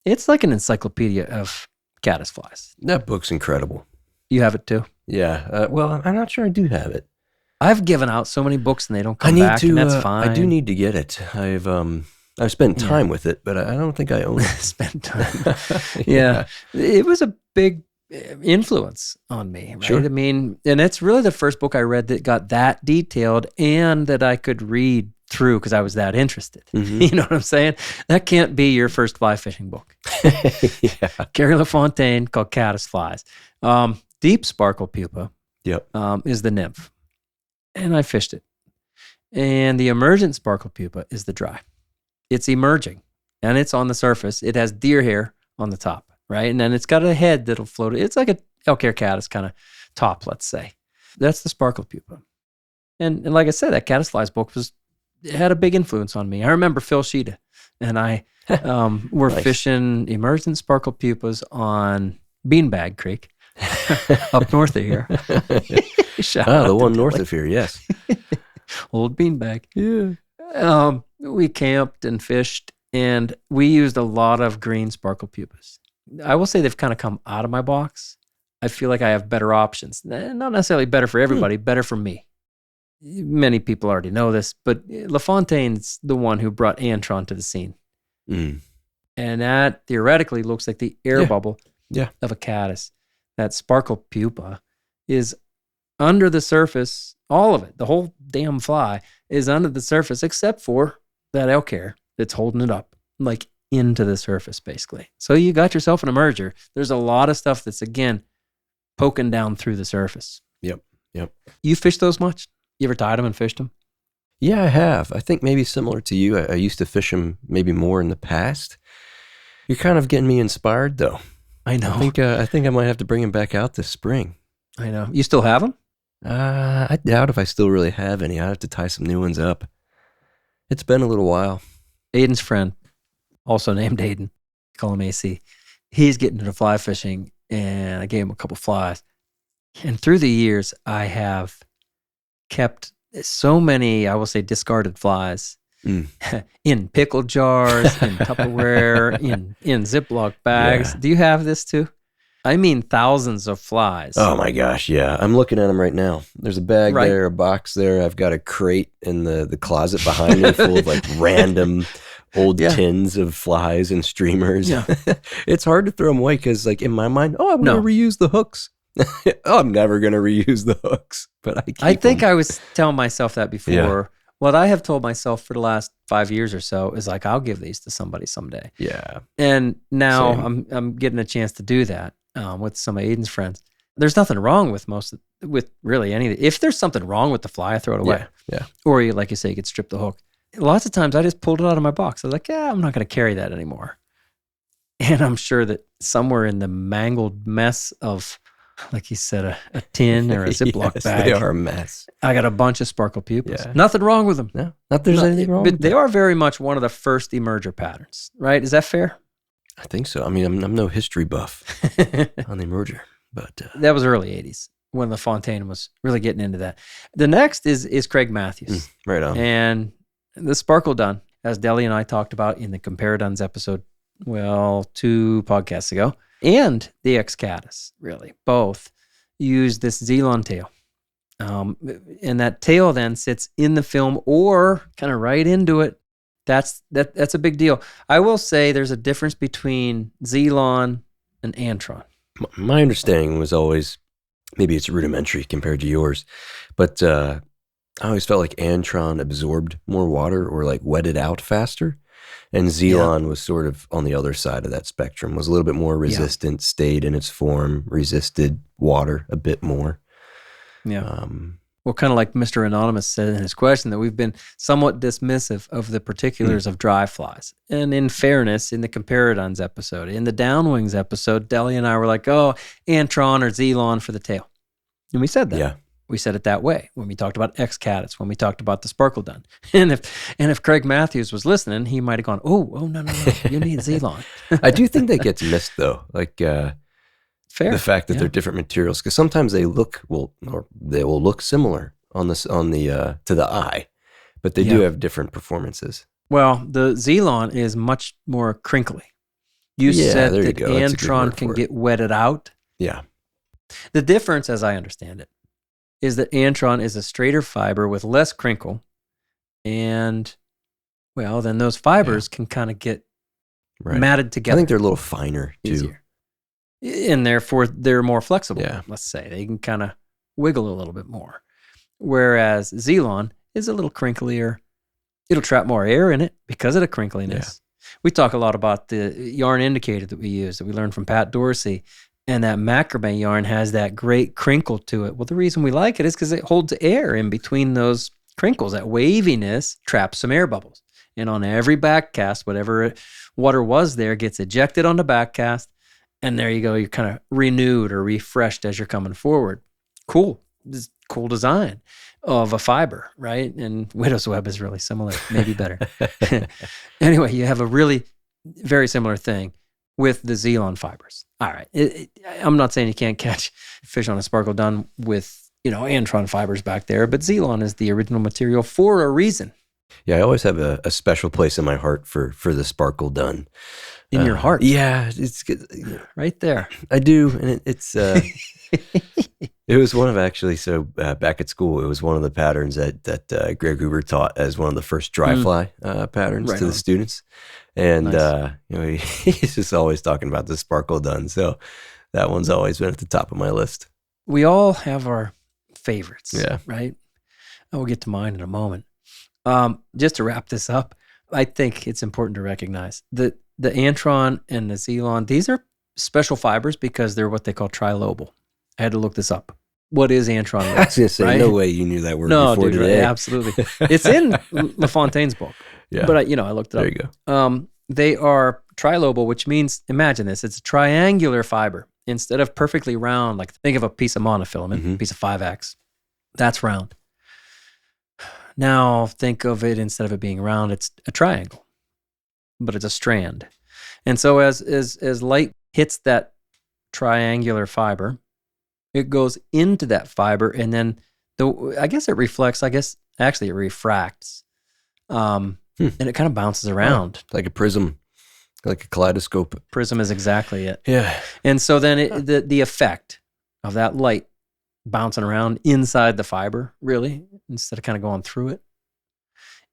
It's like an encyclopedia of caddisflies. That book's incredible. You have it too? Yeah. Well, I'm not sure I do have it. I've given out so many books and they don't come back, and that's fine. I do need to get it. I've spent time with it, but I don't think I own it. Spent time. Yeah. It was a big influence on me, right? Sure. I mean, and it's really the first book I read that got that detailed and that I could read through because I was that interested. Mm-hmm. You know what I'm saying? That can't be your first fly fishing book. Yeah. Gary LaFontaine called Caddisflies. Deep Sparkle Pupa Yep. is the nymph. And I fished it. And the Emergent Sparkle Pupa is the dry. It's emerging and it's on the surface. It has deer hair on the top, right? And then it's got a head that'll float. It's like a elk hair caddis kind of top, let's say. That's the Sparkle Pupa. And like I said, that Caddisflies book had a big influence on me. I remember Phil Sheeta and I were Nice. fishing Emergent Sparkle Pupas on Beanbag Creek up north of here. Shout out the to one Billy. north of here, yes. Old Beanbag. Yeah. We camped and fished, and we used a lot of green Sparkle Pupas. I will say they've kind of come out of my box. I feel like I have better options. Not necessarily better for everybody, better for me. Many people already know this, but LaFontaine's the one who brought Antron to the scene. Mm. And that theoretically looks like the air Yeah. bubble Yeah. of a caddis. That Sparkle Pupa is under the surface, all of it, the whole damn fly is under the surface except for that elk hair that's holding it up, like into the surface, basically. So you got yourself an emerger. There's a lot of stuff that's, again, poking down through the surface. Yep. You fish those much? You ever tied them and fished them? Yeah, I have. I think maybe similar to you. I used to fish them maybe more in the past. You're kind of getting me inspired, though. I know. I think I might have to bring him back out this spring. I know. You still have them? I doubt if I still really have any. I have to tie some new ones up. It's been a little while. Aiden's friend, also named Aiden, call him AC. He's getting into fly fishing, and I gave him a couple flies. And through the years, I have kept so many, I will say, discarded flies in pickle jars, in Tupperware, in Ziploc bags. Yeah. Do you have this too? I mean, thousands of flies. Oh my gosh, yeah. I'm looking at them right now. There's a bag Right. there, a box there. I've got a crate in the closet behind me full of like random old Yeah. tins of flies and streamers. Yeah. It's hard to throw them away because like in my mind, I'm No. going to reuse the hooks. I'm never going to reuse the hooks, but I think I was telling myself that before. Yeah. What I have told myself for the last 5 years or so is like, I'll give these to somebody someday. Yeah. And now Same. I'm getting a chance to do that with some of Aiden's friends. There's nothing wrong with with really anything. If there's something wrong with the fly, I throw it away. Yeah. Or like you say, you could strip the hook. Lots of times I just pulled it out of my box. I was like, yeah, I'm not going to carry that anymore. And I'm sure that somewhere in the mangled mess of, like you said, a tin or a Ziploc Yes, bag, they are a mess. I got a bunch of sparkle pupils. Yeah. Nothing wrong with them. No, not there's anything wrong But with they that. are very much one of the first emerger patterns, right? Is that fair? I think so. I mean, I'm no history buff on the emerger, but That was early 80s when LaFontaine was really getting into that. The next is Craig Matthews. right on. And the Sparkle Dun, as Deli and I talked about in the Comparaduns episode, 2 podcasts ago, and the Excadus, really, both use this Zelon tail. And that tail then sits in the film or kind of right into it. That's a big deal. I will say there's a difference between Zelon and Antron. My understanding was always, maybe it's rudimentary compared to yours, but I always felt like Antron absorbed more water or like wetted out faster. And Zelon was sort of on the other side of that spectrum, was a little bit more resistant, stayed in its form, resisted water a bit more. Yeah. Well, kind of like Mr. Anonymous said in his question, that we've been somewhat dismissive of the particulars of dry flies. And in fairness, in the Comparaduns episode, in the Downwings episode, Deli and I were like, oh, Antron or Zelon for the tail. And we said that. Yeah. We said it that way when we talked about Excadus, when we talked about the Sparkle Dun. And if Craig Matthews was listening, he might have gone, oh, no, you need Zelon. I do think that gets missed though. Like Fair. the fact that they're different materials, because sometimes they will look similar on the to the eye, but they do have different performances. Well, the Zelon is much more crinkly. You said there you that go. That's a good word Antron can for it. get wetted out. Yeah. The difference, as I understand it, is that Antron is a straighter fiber with less crinkle, and then those fibers can kind of get matted I together. think they're a little finer too. Easier. And therefore they're more flexible. Yeah. Let's say they can kind of wiggle a little bit more. Whereas Zelon is a little crinklier. It'll trap more air in it because of the crinkliness. We talk a lot about the yarn indicator that we use, that we learned from Pat Dorsey. And that macrame yarn has that great crinkle to it. Well, the reason we like it is because it holds air in between those crinkles. That waviness traps some air bubbles. And on every back cast, whatever water was there gets ejected on the back cast. And there you go. You're kind of renewed or refreshed as you're coming forward. Cool. This cool design of a fiber, right? And Widow's Web is really similar, maybe better. Anyway, you have a really very similar thing with the Zelon fibers. All right. I'm not saying you can't catch fish on a Sparkle Dun with, Antron fibers back there, but Zelon is the original material for a reason. Yeah, I always have a special place in my heart for the Sparkle Dun. In your heart? Yeah, it's good. Right there. I do, and it's it was one of back at school, it was one of the patterns that Greg Huber taught as one of the first dry fly patterns to the students. And Nice. He's just always talking about the Sparkle Dun, so that one's always been at the top of my list. We all have our favorites, Yeah. right? We'll get to mine in a moment. Just to wrap this up, I think it's important to recognize that the Antron and the Zelon, these are special fibers because they're what they call trilobal. I had to look this up. What is Antron? I was going to say, right? no way you knew that word No, before dude, today. right, absolutely. It's in LaFontaine's book. Yeah. But I looked it up. There you go. They are trilobal, which means, imagine this, it's a triangular fiber. Instead of perfectly round, like think of a piece of monofilament, piece of 5X, that's round. Now think of it, instead of it being round, it's a triangle, but it's a strand. And so as light hits that triangular fiber, it goes into that fiber, and then it reflects, actually it refracts. And it kind of bounces around. Like a prism, like a kaleidoscope. Prism is exactly it. Yeah. And so then the effect of that light bouncing around inside the fiber, really, instead of kind of going through it,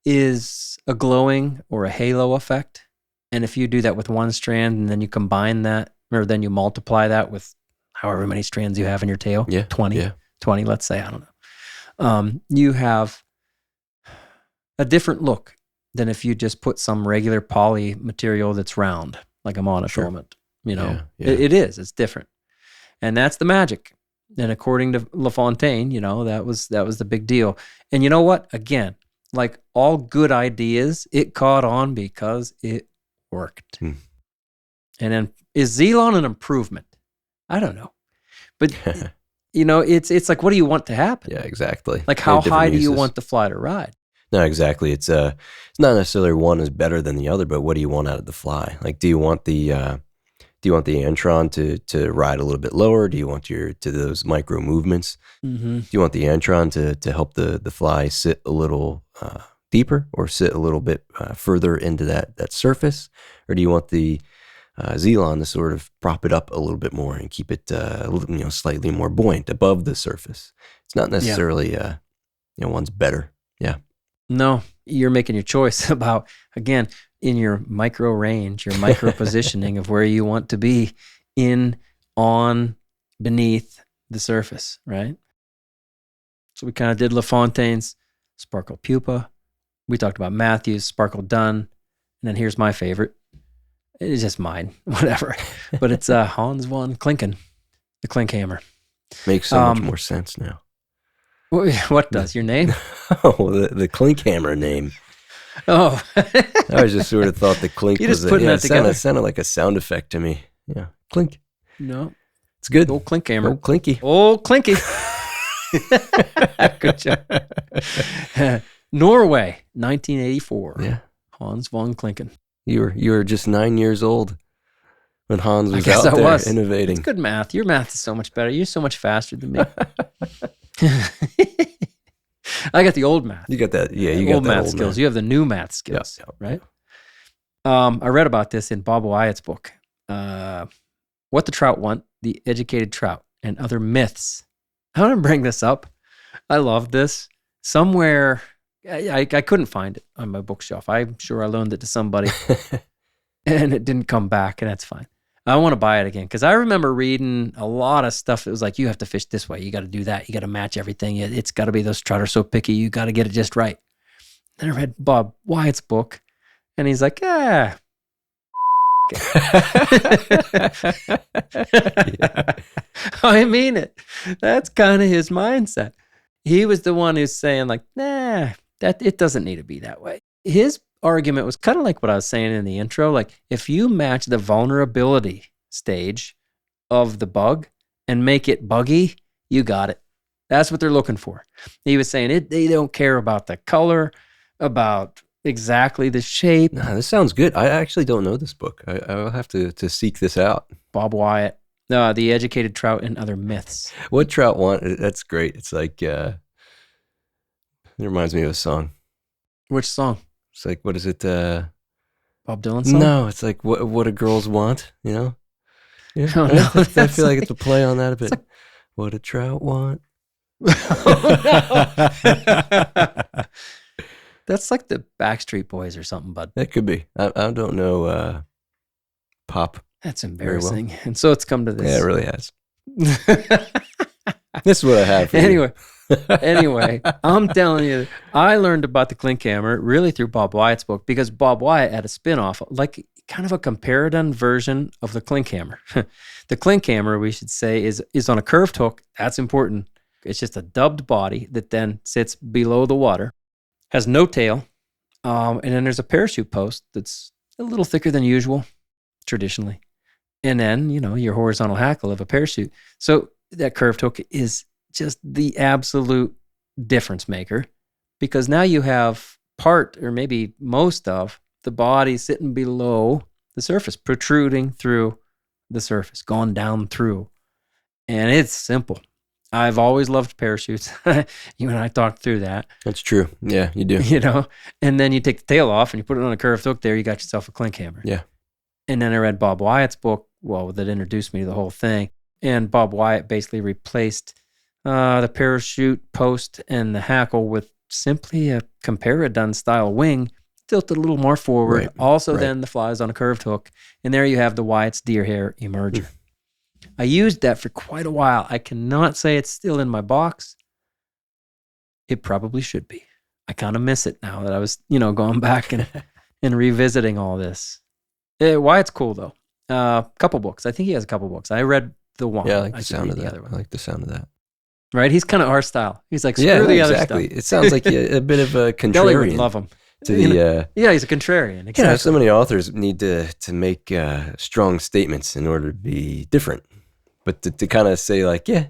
is a glowing or a halo effect. And if you do that with one strand and then you combine that, or then you multiply that with however many strands you have in your tail, 20, let's say, I don't know. You have a different look than if you just put some regular poly material that's round, like a monofilament. You know, it is. It's different, and that's the magic. And according to LaFontaine, you know, that was the big deal. And you know what? Again, like all good ideas, it caught on because it worked. And then is Zelon an improvement? I don't know, but you know, it's like, what do you want to happen? Yeah, exactly. Like, how high do you want the fly to ride? No, exactly. It's not necessarily one is better than the other, but what do you want out of the fly? Like, do you want the antron to ride a little bit lower? Do you want those micro movements? Do you want the antron to help the fly sit a little deeper or sit a little bit further into that surface? Or do you want the Zelon to sort of prop it up a little bit more and keep it slightly more buoyant above the surface? It's not necessarily one's better. Yeah. No, you're making your choice about, again, in your micro range, your micro positioning of where you want to be in, on, beneath the surface, right? So we kind of did LaFontaine's Sparkle Pupa. We talked about Matthew's Sparkle Dun. And then here's my favorite. It's just mine, whatever. But it's Hans von Klinken, the Klink Hammer. Makes so much more sense now. What does? Your name? Oh, the Klink Hammer name. Oh. I was just sort of thought the clink You're was just putting that together. It sounded like a sound effect to me. Yeah. Clink. No. It's good. Old Klink Hammer. Old Clinky. Old Clinky. Good job. Norway, 1984. Yeah. Hans von Klinken. You were just 9 years old when Hans was I guess out I there was. innovating. It's good math. Your math is so much better. You're so much faster than me. I got the old math. You got that. Yeah, you got old that math old skills. math. You have the new math skills, right? I read about this in Bob Wyatt's book, What the Trout Want, The Educated Trout, and Other Myths. I want to bring this up. I love this. Somewhere, I couldn't find it on my bookshelf. I'm sure I loaned it to somebody, and it didn't come back, and that's fine. I want to buy it again because I remember reading a lot of stuff. It was like, you have to fish this way. You got to do that. You got to match everything. It's got to be, those trout are so picky. You got to get it just right. Then I read Bob Wyatt's book, and he's like, yeah. I mean it. That's kind of his mindset. He was the one who's saying like, nah, that it doesn't need to be that way. His argument was kind of like what I was saying in the intro. Like, if you match the vulnerability stage of the bug and make it buggy, you got it. That's what they're looking for. He was saying they don't care about the color, about exactly the shape. Nah, this sounds good. I actually don't know this book. I'll have to seek this out. Bob Wyatt, The Educated Trout and Other Myths. What Trout Want? That's great. It's like, it reminds me of a song. Which song? It's like, what is it? Bob Dylan song? No, it's like what do girls want, you know? Yeah. Oh, no, I feel like it's a play on that a bit. Like, what a trout want. Oh, no. That's like the Backstreet Boys or something, bud. That could be. I don't know pop. That's embarrassing. Well. And so it's come to this. Yeah, it really has. This is what I have for you. Anyway, I'm telling you, I learned about the Klink Hammer really through Bob Wyatt's book, because Bob Wyatt had a spinoff, like kind of a comparadon version of the Klink Hammer. The Klink Hammer, we should say, is on a curved hook. That's important. It's just a dubbed body that then sits below the water, has no tail, and then there's a parachute post that's a little thicker than usual, traditionally. And then, your horizontal hackle of a parachute. So that curved hook is just the absolute difference maker, because now you have part, or maybe most of, the body sitting below the surface, protruding through the surface, gone down through. And it's simple. I've always loved parachutes. You and I talked through that. That's true. Yeah, you do. And then you take the tail off and you put it on a curved hook there, you got yourself a Klink Hammer. Yeah. And then I read Bob Wyatt's book, that introduced me to the whole thing. And Bob Wyatt basically replaced the parachute post and the hackle with simply a comparadon style wing, tilted a little more forward. Right. Then the flies on a curved hook. And there you have the Wyatt's deer hair emerger. I used that for quite a while. I cannot say it's still in my box. It probably should be. I kind of miss it now that I was, going back and revisiting all this. Why it's cool though. Couple books. I think he has a couple books. I read the one. Yeah, I like the should sound read of the that. other one. I like the sound of that. Right? He's kind of our style. He's like, screw the other exactly. stuff. It sounds like a bit of a Kelly would contrarian. love him. To the yeah, he's a contrarian. Exactly. so many authors need to make strong statements in order to be different, but to kind of say like, yeah,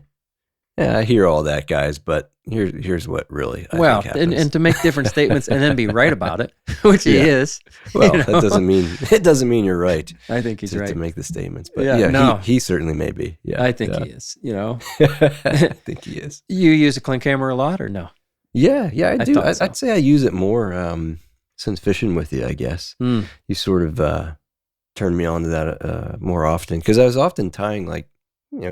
I hear all that, guys, but here's what really I think happens. and to make different statements and then be right about it, which he is. Well, that doesn't mean you're right. I think he's right to make the statements, but he certainly may be. Yeah, I think he is. I think he is. You use a cling camera a lot or no? Yeah, I do. So. I'd say I use it more since fishing with you, I guess. You sort of turned me on to that more often because I was often tying like,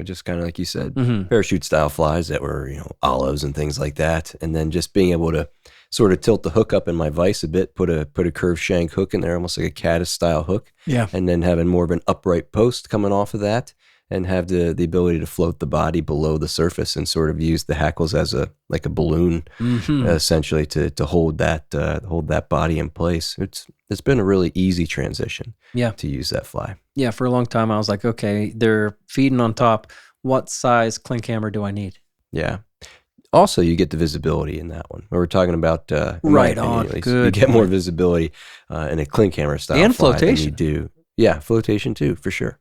just kind of like you said, parachute style flies that were, olives and things like that. And then just being able to sort of tilt the hook up in my vise a bit, put a curved shank hook in there, almost like a caddis style hook. Yeah. And then having more of an upright post coming off of that and have the ability to float the body below the surface and sort of use the hackles as a balloon, essentially to hold that body in place. It's been a really easy transition to use that fly. Yeah, for a long time I was like, okay, they're feeding on top. What size cling camera do I need? Yeah. Also, you get the visibility in that one. We're talking about right on. Good. You get more visibility in a cling camera style and fly flotation. Than you do. Yeah, flotation too, for sure.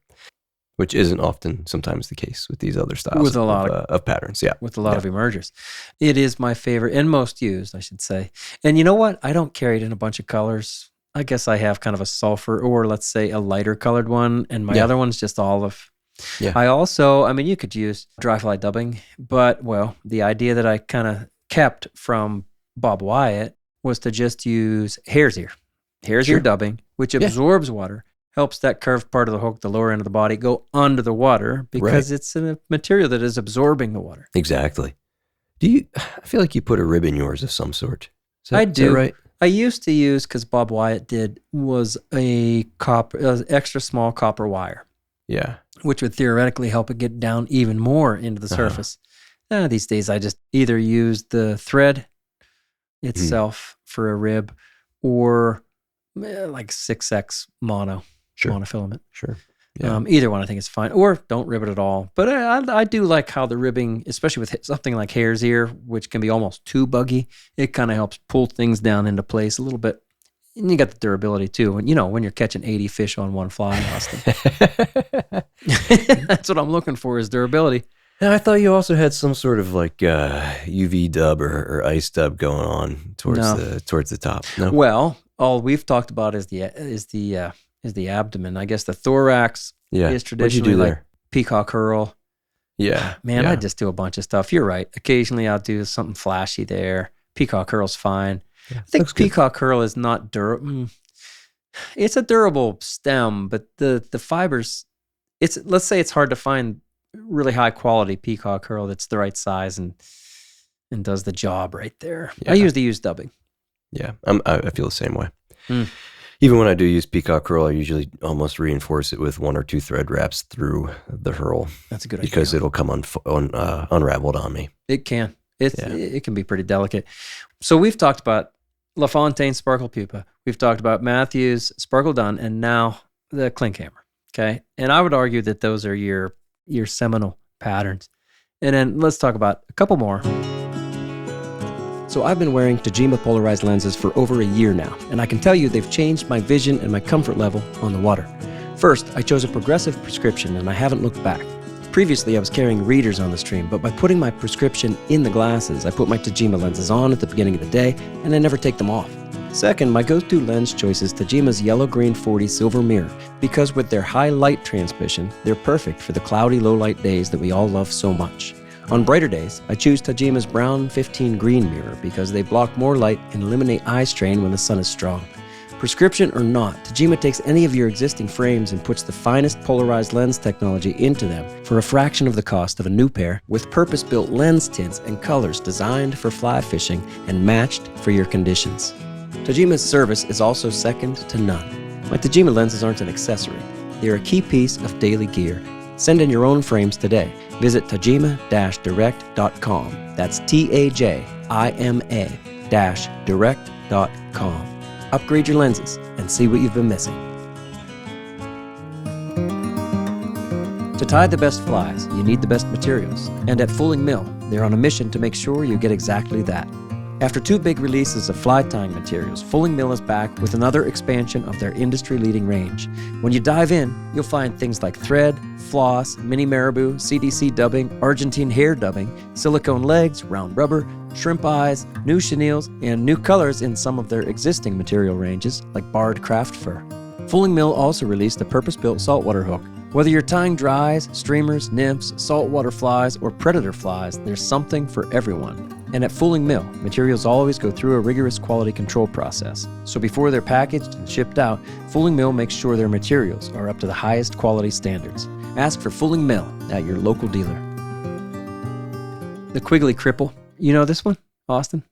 Which isn't often sometimes the case with these other styles with a lot of patterns. Yeah. With a lot of emergers. It is my favorite and most used, I should say. And you know what? I don't carry it in a bunch of colors. I guess I have kind of a sulfur or let's say a lighter colored one. And my other one's just olive. Yeah. I also, you could use dry fly dubbing, but the idea that I kind of kept from Bob Wyatt was to just use hare's ear. Hare's ear dubbing, which absorbs water. Helps that curved part of the hook, the lower end of the body, go under the water because it's a material that is absorbing the water. Exactly. I feel like you put a rib in yours of some sort. I do. Is that right? I used to use, because Bob Wyatt was a extra small copper wire. Yeah. Which would theoretically help it get down even more into the surface. These days I just either use the thread itself for a rib or like 6X mono. Monofilament. Sure. Yeah. Either one I think is fine. Or don't rib it at all. But I do like how the ribbing, especially with something like hare's ear, which can be almost too buggy, it kind of helps pull things down into place a little bit. And you got the durability too. And when you're catching 80 fish on one fly, Austin. That's what I'm looking for is durability. Now, I thought you also had some sort of like UV dub or ice dub going on towards the top. No? Well, all we've talked about is the abdomen. I guess the thorax is traditionally like peacock herl. Yeah. Man, I just do a bunch of stuff. You're right. Occasionally I'll do something flashy there. Peacock herl's fine. Yeah, I think peacock herl is not durable. It's a durable stem, but the fibers, let's say it's hard to find really high quality peacock herl that's the right size and does the job right there. Yeah. I usually use dubbing. Yeah, I feel the same way. Even when I do use peacock herl, I usually almost reinforce it with 1 or 2 thread wraps through the herl. That's a good idea. Because it'll come unraveled on me. It can. It can be pretty delicate. So we've talked about LaFontaine Sparkle Pupa. We've talked about Matthews Sparkle Dun, and now the cling camera. Okay, and I would argue that those are your seminal patterns. And then let's talk about a couple more. So I've been wearing Tajima polarized lenses for over a year now, and I can tell you they've changed my vision and my comfort level on the water. First, I chose a progressive prescription and I haven't looked back. Previously, I was carrying readers on the stream, but by putting my prescription in the glasses, I put my Tajima lenses on at the beginning of the day, and I never take them off. Second, my go-to lens choice is Tajima's Yellow-Green 40 Silver Mirror, because with their high light transmission, they're perfect for the cloudy low-light days that we all love so much. On brighter days, I choose Tajima's Brown 15 Green Mirror because they block more light and eliminate eye strain when the sun is strong. Prescription or not, Tajima takes any of your existing frames and puts the finest polarized lens technology into them for a fraction of the cost of a new pair, with purpose-built lens tints and colors designed for fly fishing and matched for your conditions. Tajima's service is also second to none. My Tajima lenses aren't an accessory. They're a key piece of daily gear. Send in your own frames today. Visit tajima-direct.com. That's Tajima trout-direct.com. Upgrade your lenses and see what you've been missing. To tie the best flies, you need the best materials. And at Fulling Mill, they're on a mission to make sure you get exactly that. After 2 big releases of fly tying materials, Fulling Mill is back with another expansion of their industry-leading range. When you dive in, you'll find things like thread, floss, mini marabou, CDC dubbing, Argentine hair dubbing, silicone legs, round rubber, shrimp eyes, new chenilles, and new colors in some of their existing material ranges, like barred craft fur. Fulling Mill also released a purpose-built saltwater hook. Whether you're tying dries, streamers, nymphs, saltwater flies, or predator flies, there's something for everyone. And at Fulling Mill, materials always go through a rigorous quality control process. So before they're packaged and shipped out, Fulling Mill makes sure their materials are up to the highest quality standards. Ask for Fulling Mill at your local dealer. The Quigley Cripple. You know this one, Austin?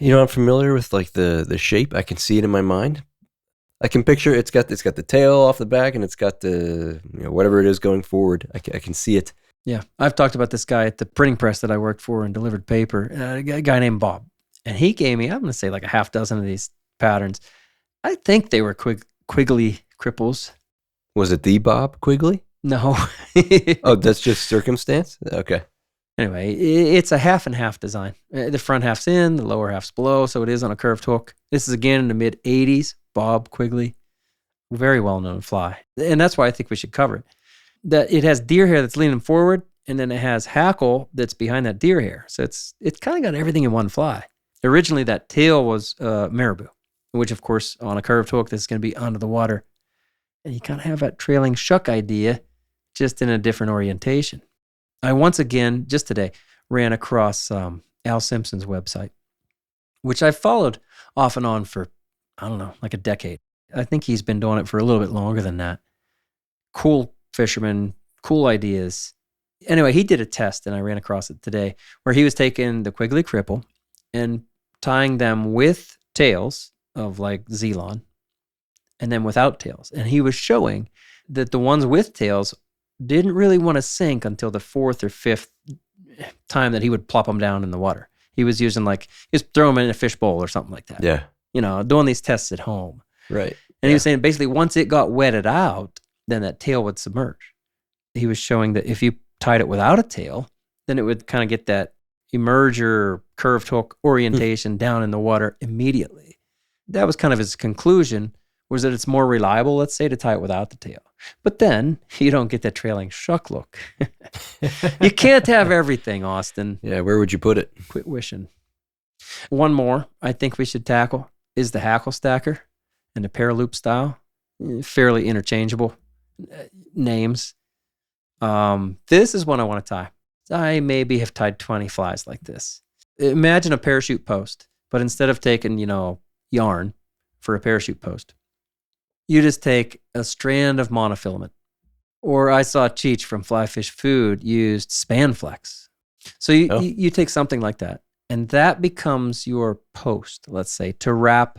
I'm familiar with like the shape. I can see it in my mind. I can picture it's got the tail off the back and it's got the whatever it is going forward. I can see it. Yeah, I've talked about this guy at the printing press that I worked for and delivered paper, a guy named Bob. And he gave me, I'm going to say like a half dozen of these patterns. I think they were Quigley Cripples. Was it the Bob Quigley? No. Oh, that's just circumstance? Okay. Anyway, it's a half and half design. The front half's in, the lower half's below, so it is on a curved hook. This is again in the mid-'80s, Bob Quigley. Very well-known fly. And that's why I think we should cover it. That it has deer hair that's leaning forward, and then it has hackle that's behind that deer hair. So it's kind of got everything in one fly. Originally, that tail was marabou, which, of course, on a curved hook, this is going to be under the water. And you kind of have that trailing shuck idea, just in a different orientation. I once again, just today, ran across Al Simpson's website, which I've followed off and on for, I don't know, like a decade. I think he's been doing it for a little bit longer than that. Cool fisherman, cool ideas. Anyway, he did a test, and I ran across it today, where he was taking the Quigley Cripple and tying them with tails of like Zelon, and then without tails. And he was showing that the ones with tails didn't really want to sink until the 4th or 5th time that he would plop them down in the water. He was using he was throwing them in a fish bowl or something like that. Yeah. Doing these tests at home. Right. And he was saying basically once it got wetted out, then that tail would submerge. He was showing that if you tied it without a tail, then it would kind of get that emerger curved hook orientation down in the water immediately. That was kind of his conclusion, was that it's more reliable, let's say, to tie it without the tail. But then you don't get that trailing shuck look. You can't have everything, Austin. Yeah, where would you put it? Quit wishing. One more I think we should tackle is the hackle stacker and the paraloop style. Fairly interchangeable names. This is one I want to tie. I maybe have tied 20 flies like this. Imagine a parachute post, but instead of taking, yarn for a parachute post, you just take a strand of monofilament. Or I saw Cheech from Fly Fish Food used Spanflex. So you take something like that, and that becomes your post, let's say, to wrap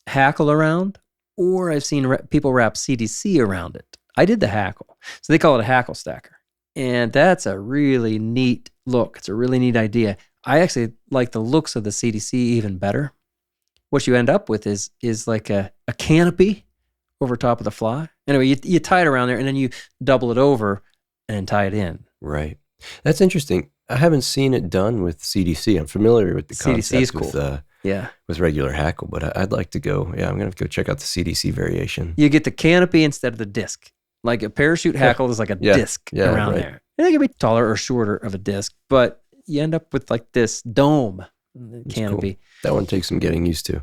hackle around, or I've seen people wrap CDC around it. I did the hackle. So they call it a hackle stacker. And that's a really neat look. It's a really neat idea. I actually like the looks of the CDC even better. What you end up with is like a canopy over top of the fly. Anyway, you tie it around there, and then you double it over and tie it in. Right. That's interesting. I haven't seen it done with CDC. I'm familiar with the CDC is concept cool. with regular hackle, but I'd like to go. Yeah, I'm going to go check out the CDC variation. You get the canopy instead of the disc. Like a parachute hackle is like a disc around there. And it can be taller or shorter of a disc, but you end up with like this dome canopy. Cool. That one takes some getting used to.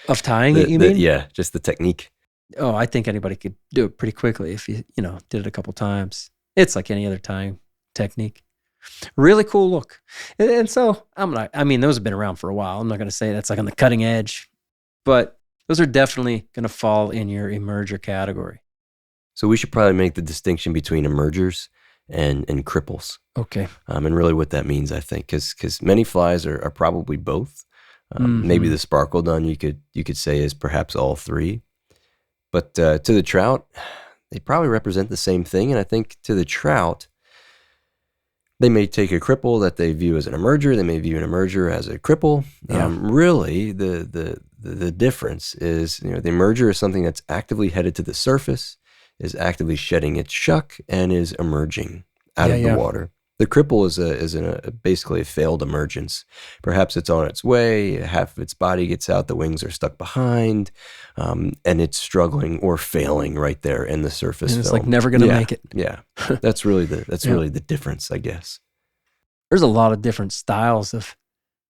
Of tying it, you mean? Yeah, just the technique. Oh, I think anybody could do it pretty quickly if you did it a couple times. It's like any other tying technique. Really cool look. And so those have been around for a while. I'm not going to say that's like on the cutting edge, but those are definitely going to fall in your emerger category. So we should probably make the distinction between emergers and cripples. Okay. And really what that means, I think, because many flies are probably both. Maybe the sparkle dun you could say is perhaps all three. But to the trout, they probably represent the same thing. And I think to the trout, They may take a cripple that they view as an emerger. They may view an emerger as a cripple. Yeah. Really, the difference is, the emerger is something that's actively headed to the surface, is actively shedding its shuck, and is emerging out of the water. The cripple is basically a failed emergence. Perhaps it's on its way, half of its body gets out, the wings are stuck behind, and it's struggling or failing right there in the surface And it's film. like never going to make it. Yeah, that's really really the difference, I guess. There's a lot of different styles of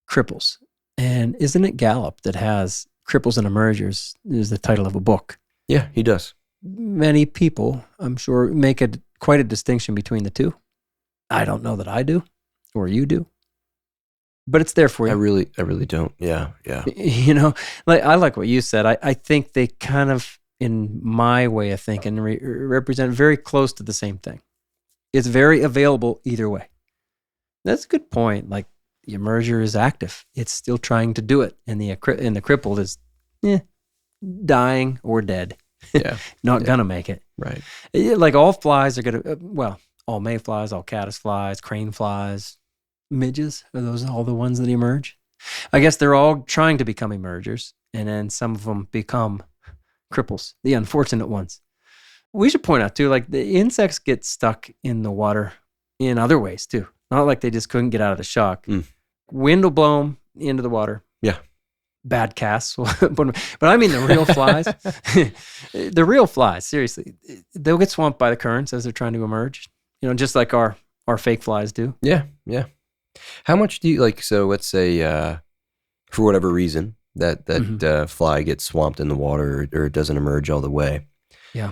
cripples. And isn't it Gallup that has Cripples and Emergers is the title of a book? Yeah, he does. Many people, I'm sure, make quite a distinction between the two. I don't know that I do, or you do, but it's there for you. I really don't. Yeah. I like what you said. I think they kind of, in my way of thinking, represent very close to the same thing. It's very available either way. That's a good point. Like the emerger is active; it's still trying to do it, and the crippled is, dying or dead. Yeah, not gonna make it. Right. Like all flies are gonna. All mayflies, all caddisflies, crane flies, midges, are those all the ones that emerge? I guess they're all trying to become emergers, and then some of them become cripples, the unfortunate ones. We should point out, too, like the insects get stuck in the water in other ways, too. Not like they just couldn't get out of the shock. Wind will blow them into the water. Yeah. Bad casts. But I mean the real flies. The real flies, seriously. They'll get swamped by the currents as they're trying to emerge. Just like our fake flies do. Yeah. How much do you so let's say, for whatever reason, that fly gets swamped in the water or it doesn't emerge all the way. Yeah.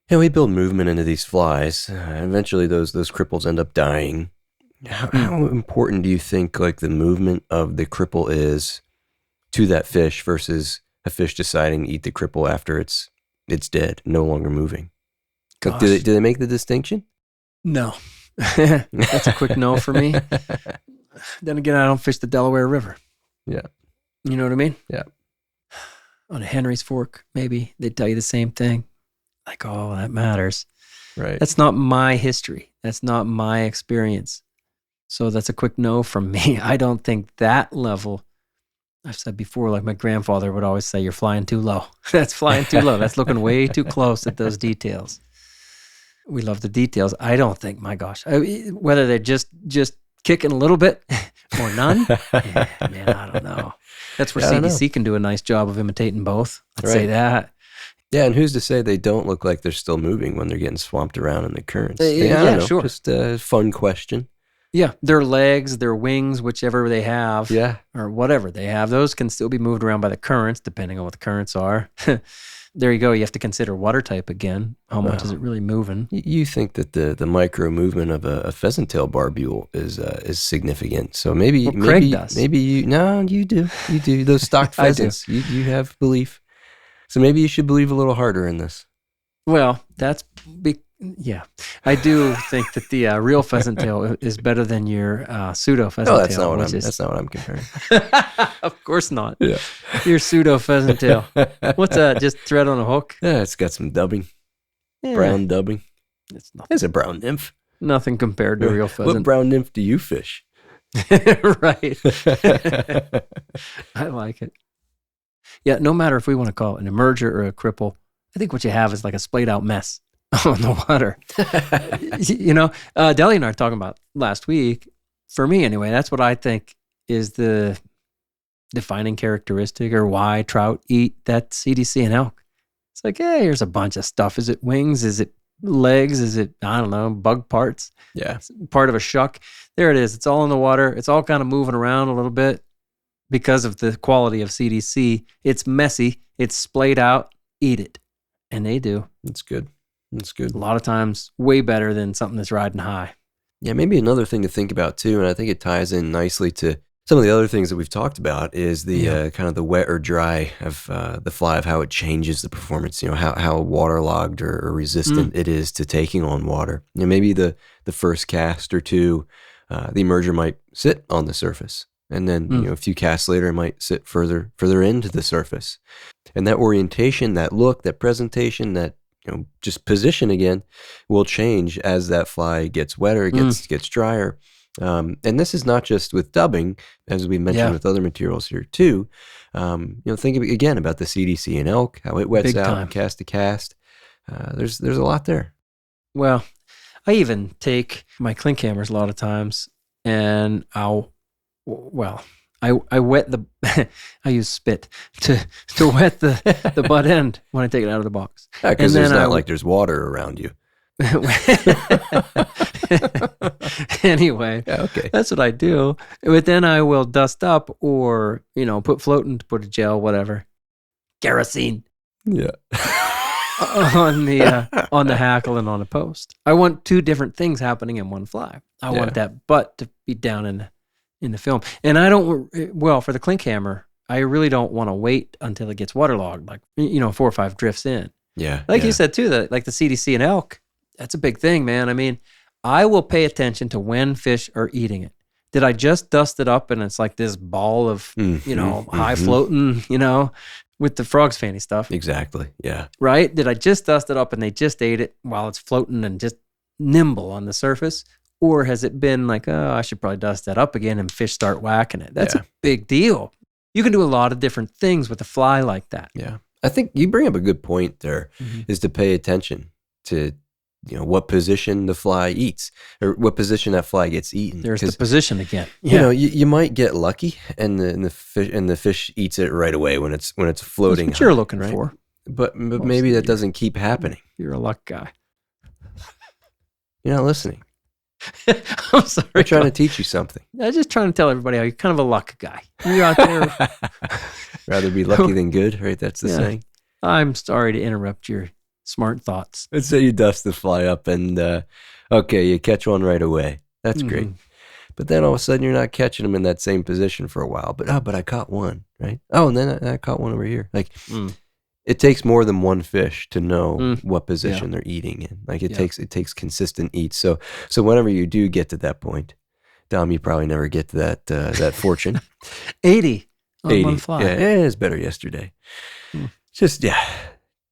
We build movement into these flies. Eventually those cripples end up dying. How important do you think the movement of the cripple is to that fish versus a fish deciding to eat the cripple after it's dead, no longer moving? Do they make the distinction? No. That's a quick no for me. Then again, I don't fish the Delaware River. Yeah. You know what I mean? Yeah. On a Henry's Fork, maybe they tell you the same thing. Like, oh, that matters. Right. That's not my history. That's not my experience. So that's a quick no from me. I don't think that level, I've said before, like my grandfather would always say, you're flying too low. That's flying too low. That's looking way too close at those details. We love the details. I don't think, my gosh, whether they're just kicking a little bit or none, man, I don't know. That's where CDC can do a nice job of imitating both. Let's say that. Yeah, and who's to say they don't look like they're still moving when they're getting swamped around in the currents? I don't know. Sure. Just a fun question. Yeah, their legs, their wings, whichever they have, or whatever they have, those can still be moved around by the currents, depending on what the currents are. There you go. You have to consider water type again. How much is it really moving? You think that the micro movement of a pheasant tail barbule is significant. So maybe Craig does. Maybe you do. Those stocked pheasants, you have belief. So maybe you should believe a little harder in this. Well, I do think that the real pheasant tail is better than your pseudo pheasant tail. That's not what I'm comparing. Of course not. Yeah. Your pseudo pheasant tail. What's that? Just thread on a hook? Yeah, it's got some dubbing, brown dubbing. It's a brown nymph. Nothing compared to a real pheasant. What brown nymph do you fish? Right. I like it. Yeah, no matter if we want to call it an emerger or a cripple, I think what you have is like a splayed out mess on the water. Deli and I were talking about last week. For me, anyway, that's what I think is the defining characteristic or why trout eat that CDC and elk. It's like, hey, here's a bunch of stuff. Is it wings? Is it legs? Is it, I don't know, bug parts? Yeah. It's part of a shuck. There it is. It's all in the water. It's all kind of moving around a little bit because of the quality of CDC. It's messy. It's splayed out. Eat it. And they do. That's good. A lot of times way better than something that's riding high. Yeah, maybe another thing to think about too, and I think it ties in nicely to some of the other things that we've talked about, is the kind of the wet or dry of the fly, of how it changes the performance, how waterlogged or resistant it is to taking on water. Maybe the first cast or two, the emerger might sit on the surface. And then, a few casts later, it might sit further into the surface. And that orientation, that look, that presentation, that just position again will change as that fly gets wetter, gets drier. And this is not just with dubbing, as we mentioned with other materials here too. Think again about the CDC and elk, how it wets out cast to cast. There's a lot there. Well, I even take my clink hammers a lot of times, and I wet the I use spit to wet the butt end when I take it out of the box. Yeah, because there's not like there's water around you. Anyway, okay, that's what I do. But then I will dust up or put floating to put a gel, whatever, kerosene. Yeah. on the hackle and on the post. I want two different things happening in one fly. I want that butt to be down in the film. And I don't, for the clink hammer, I really don't want to wait until it gets waterlogged, like, 4 or 5 drifts in. Yeah. Like you said too, like the CDC and elk, that's a big thing, man. I mean, I will pay attention to when fish are eating it. Did I just dust it up and it's like this ball of, high floating, with the frog's fanny stuff? Exactly. Yeah. Right? Did I just dust it up and they just ate it while it's floating and just nimble on the surface? Or has it been like, I should probably dust that up again and fish start whacking it? That's a big deal. You can do a lot of different things with a fly like that. Yeah. I think you bring up a good point there, is to pay attention to, what position the fly eats or what position that fly gets eaten. There's the position again. You might get lucky and the fish eats it right away when it's floating. That's what you're looking for. But maybe that doesn't keep happening. You're a luck guy. You're not listening. I'm sorry. I'm trying to teach you something. I'm just trying to tell everybody how you're kind of a luck guy. You're out there. Rather be lucky than good, right? That's the saying. I'm sorry to interrupt your smart thoughts. Let's say you dust the fly up and, you catch one right away. That's great. But then all of a sudden you're not catching them in that same position for a while. But I caught one, right? Oh, and then I caught one over here. Like, it takes more than one fish to know what position they're eating in. Like it takes consistent eats. So whenever you do get to that point, Dom, you probably never get to that fortune. 80 on one fly. Yeah, it was better yesterday. Just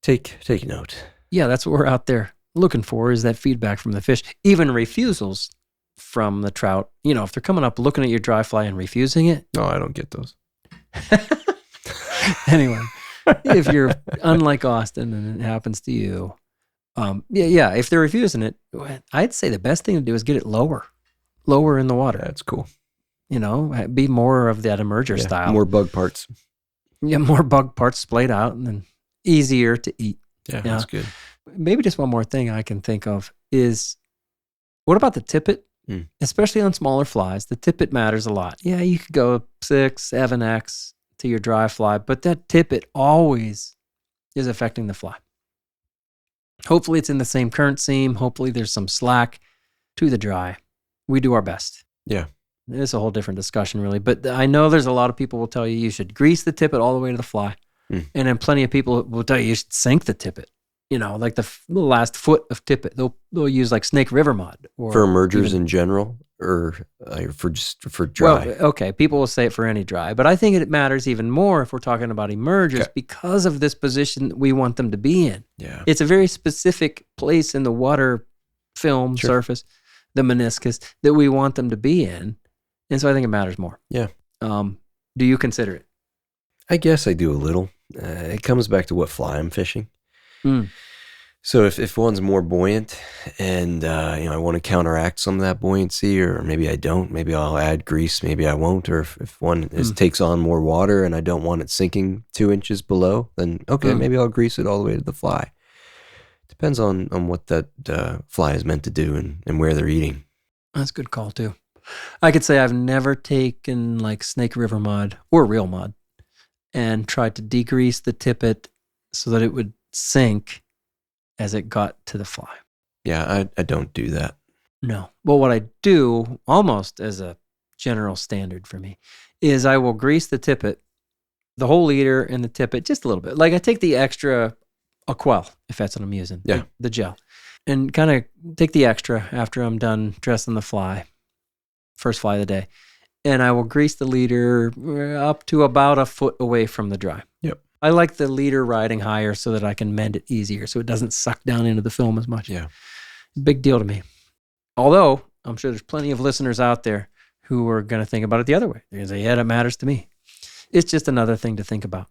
take note. Yeah, that's what we're out there looking for, is that feedback from the fish. Even refusals from the trout. If they're coming up looking at your dry fly and refusing it. No, I don't get those. Anyway. If you're unlike Austin and it happens to you, if they're refusing it, I'd say the best thing to do is get it lower in the water. That's cool. Be more of that emerger style. More bug parts. Yeah, more bug parts splayed out and then easier to eat. Yeah, that's good. Maybe just one more thing I can think of is, what about the tippet? Especially on smaller flies, the tippet matters a lot. Yeah, you could go 6, 7x to your dry fly, but that tippet always is affecting the fly. Hopefully it's in the same current seam. Hopefully there's some slack to the dry. We do our best. Yeah. It's a whole different discussion really, but I know there's a lot of people will tell you should grease the tippet all the way to the fly. And then plenty of people will tell you should sink the tippet. Like the last foot of tippet. They'll use like Snake River mud. Or for emergers in general, or for dry? Well, okay, people will say it for any dry, but I think it matters even more if we're talking about emergers because of this position that we want them to be in. Yeah. It's a very specific place in the water film surface, the meniscus, that we want them to be in. And so I think it matters more. Yeah. Do you consider it? I guess I do a little. It comes back to what fly I'm fishing. So if one's more buoyant and, I want to counteract some of that buoyancy, or maybe I don't, maybe I'll add grease, maybe I won't. Or if one takes on more water and I don't want it sinking 2 inches below, then maybe I'll grease it all the way to the fly. Depends on what that fly is meant to do and where they're eating. That's a good call too. I could say I've never taken like Snake River mud or real mud and tried to degrease the tippet so that it would sink as it got to the fly. Yeah, I don't do that. No. Well, what I do, almost as a general standard for me, is I will grease the tippet, the whole leader and the tippet, just a little bit. Like I take the extra Aquel, if that's what I'm using, the gel, and kind of take the extra after I'm done dressing the fly, first fly of the day, and I will grease the leader up to about a foot away from the dry. Yep. I like the leader riding higher so that I can mend it easier so it doesn't suck down into the film as much. Yeah. Big deal to me. Although, I'm sure there's plenty of listeners out there who are going to think about it the other way. They're going to say, yeah, that matters to me. It's just another thing to think about.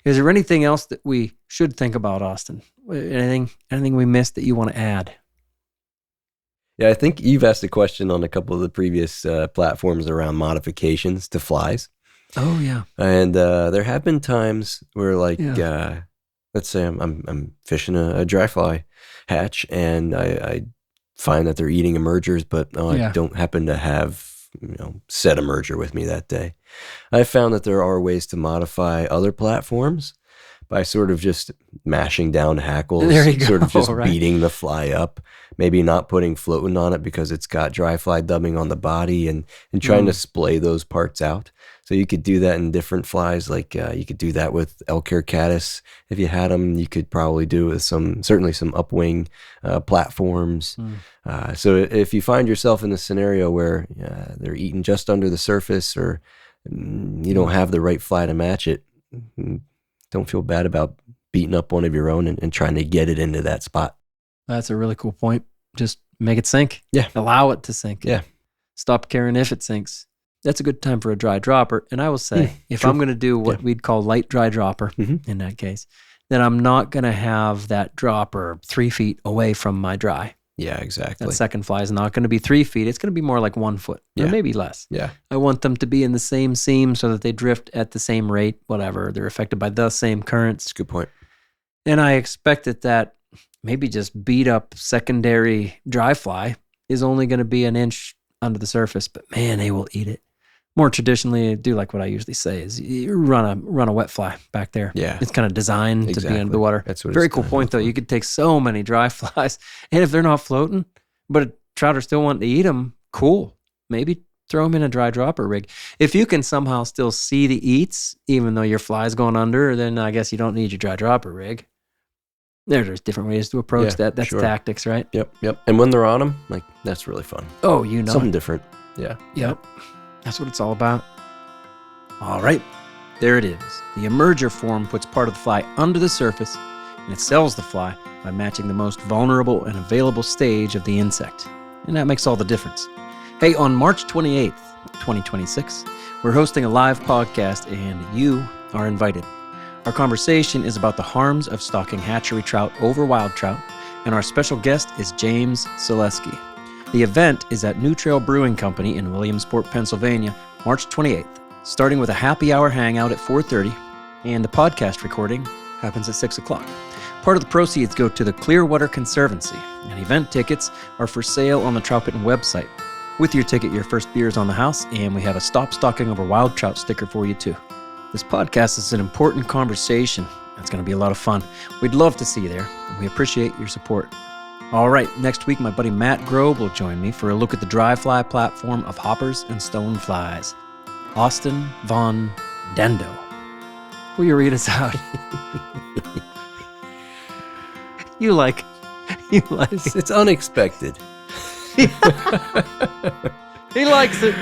Is there anything else that we should think about, Austin? Anything we missed that you want to add? Yeah, I think you've asked a question on a couple of the previous platforms around modifications to flies. Oh, yeah. And there have been times where, like, Yeah. let's say I'm fishing a dry fly hatch, and I find that they're eating emergers, but I don't happen to have set emerger with me that day. I found that there are ways to modify other platforms by sort of just mashing down hackles, There you go, sort of just right. beating the fly up, maybe not putting floating on it because it's got dry fly dubbing on the body, and trying to splay those parts out. So you could do that in different flies. Like you could do that with elk hair caddis if you had them. You could probably do it with certainly some upwing platforms. So if you find yourself in a scenario where they're eating just under the surface, or you don't have the right fly to match it, don't feel bad about beating up one of your own and trying to get it into that spot. That's a really cool point. Just make it sink. Yeah. Allow it to sink. Yeah. Stop caring if it sinks. That's a good time for a dry dropper. And I will say, if true. I'm going to do what we'd call light dry dropper in that case, then I'm not going to have that dropper 3 feet away from my dry. Yeah, exactly. That second fly is not going to be 3 feet. It's going to be more like 1 foot, or maybe less. Yeah. I want them to be in the same seam so that they drift at the same rate, whatever. They're affected by the same currents. That's a good point. And I expect that maybe just beat up secondary dry fly is only going to be an inch under the surface, but man, they will eat it. More traditionally, do like what I usually say is you run a wet fly back there. Yeah. It's kind of designed to be under the water. That's what Very it's cool point though. You could take so many dry flies, and if they're not floating, but a trout are still wanting to eat them, cool. Maybe throw them in a dry dropper rig. If you can somehow still see the eats, even though your fly's going under, then I guess you don't need your dry dropper rig. There's different ways to approach that. That's tactics, right? Yep. And when they're on them, like, that's really fun. Oh, something different. Yeah. Yep. That's what it's all about. All right. There it is. The emerger form puts part of the fly under the surface, and it sells the fly by matching the most vulnerable and available stage of the insect. And that makes all the difference. Hey, on March 28th, 2026, we're hosting a live podcast, and you are invited. Our conversation is about the harms of stocking hatchery trout over wild trout, and our special guest is James Selesky. The event is at New Trail Brewing Company in Williamsport, Pennsylvania, March 28th, starting with a happy hour hangout at 4:30, and the podcast recording happens at 6 o'clock. Part of the proceeds go to the Clearwater Conservancy, and event tickets are for sale on the Troutbitten website. With your ticket, your first beer is on the house, and we have a Stop Stocking Over Wild Trout sticker for you too. This podcast is an important conversation. It's going to be a lot of fun. We'd love to see you there, and we appreciate your support. All right, next week, my buddy Matt Grobe will join me for a look at the dry fly platform of hoppers and stone flies. Austin Von Dendo. Will you read us out? You like It's unexpected. He likes it.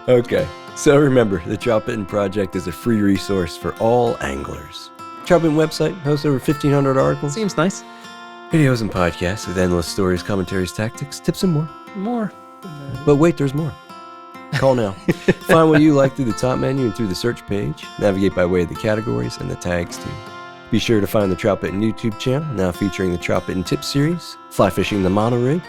Okay. So remember, the Troutbitten Project is a free resource for all anglers. Troutbitten website hosts over 1,500 articles, Seems nice. videos, and podcasts with endless stories, commentaries, tactics, tips, and more. More. But wait, there's more. Call now. Find what you like through the top menu and through the search page. Navigate by way of the categories and the tags too. Be sure to find the Troutbitten YouTube channel, now featuring the Troutbitten Tips series, Fly Fishing the Mono Rig,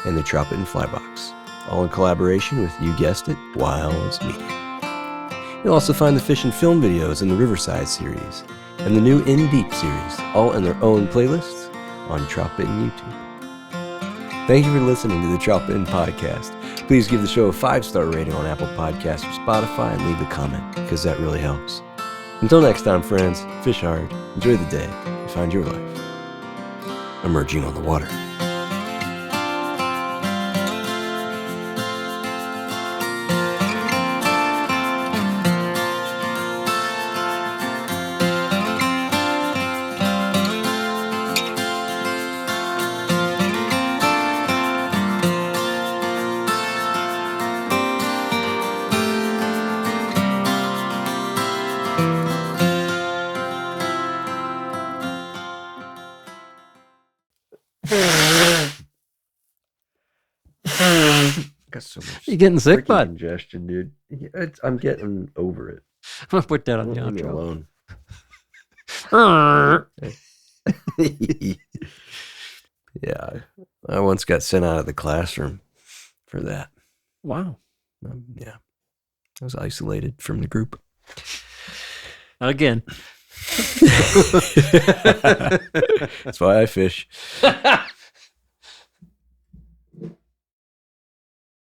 and the Troutbitten Fly Box. All in collaboration with, you guessed it, Wiles Media. You'll also find the Fish and Film videos in the Riverside series and the new In Deep series, all in their own playlists on Troutbitten YouTube. Thank you for listening to the Troutbitten Podcast. Please give the show a 5-star rating on Apple Podcasts or Spotify and leave a comment, because that really helps. Until next time, friends, fish hard, enjoy the day, and find your life emerging on the water. got so much. You getting sick, freaking bud? congestion, dude. I'm getting over it. I'm going to put that on the Leave me outro. alone. Yeah, I once got sent out of the classroom for that. Wow. Yeah, I was isolated from the group. Again. That's why I fish.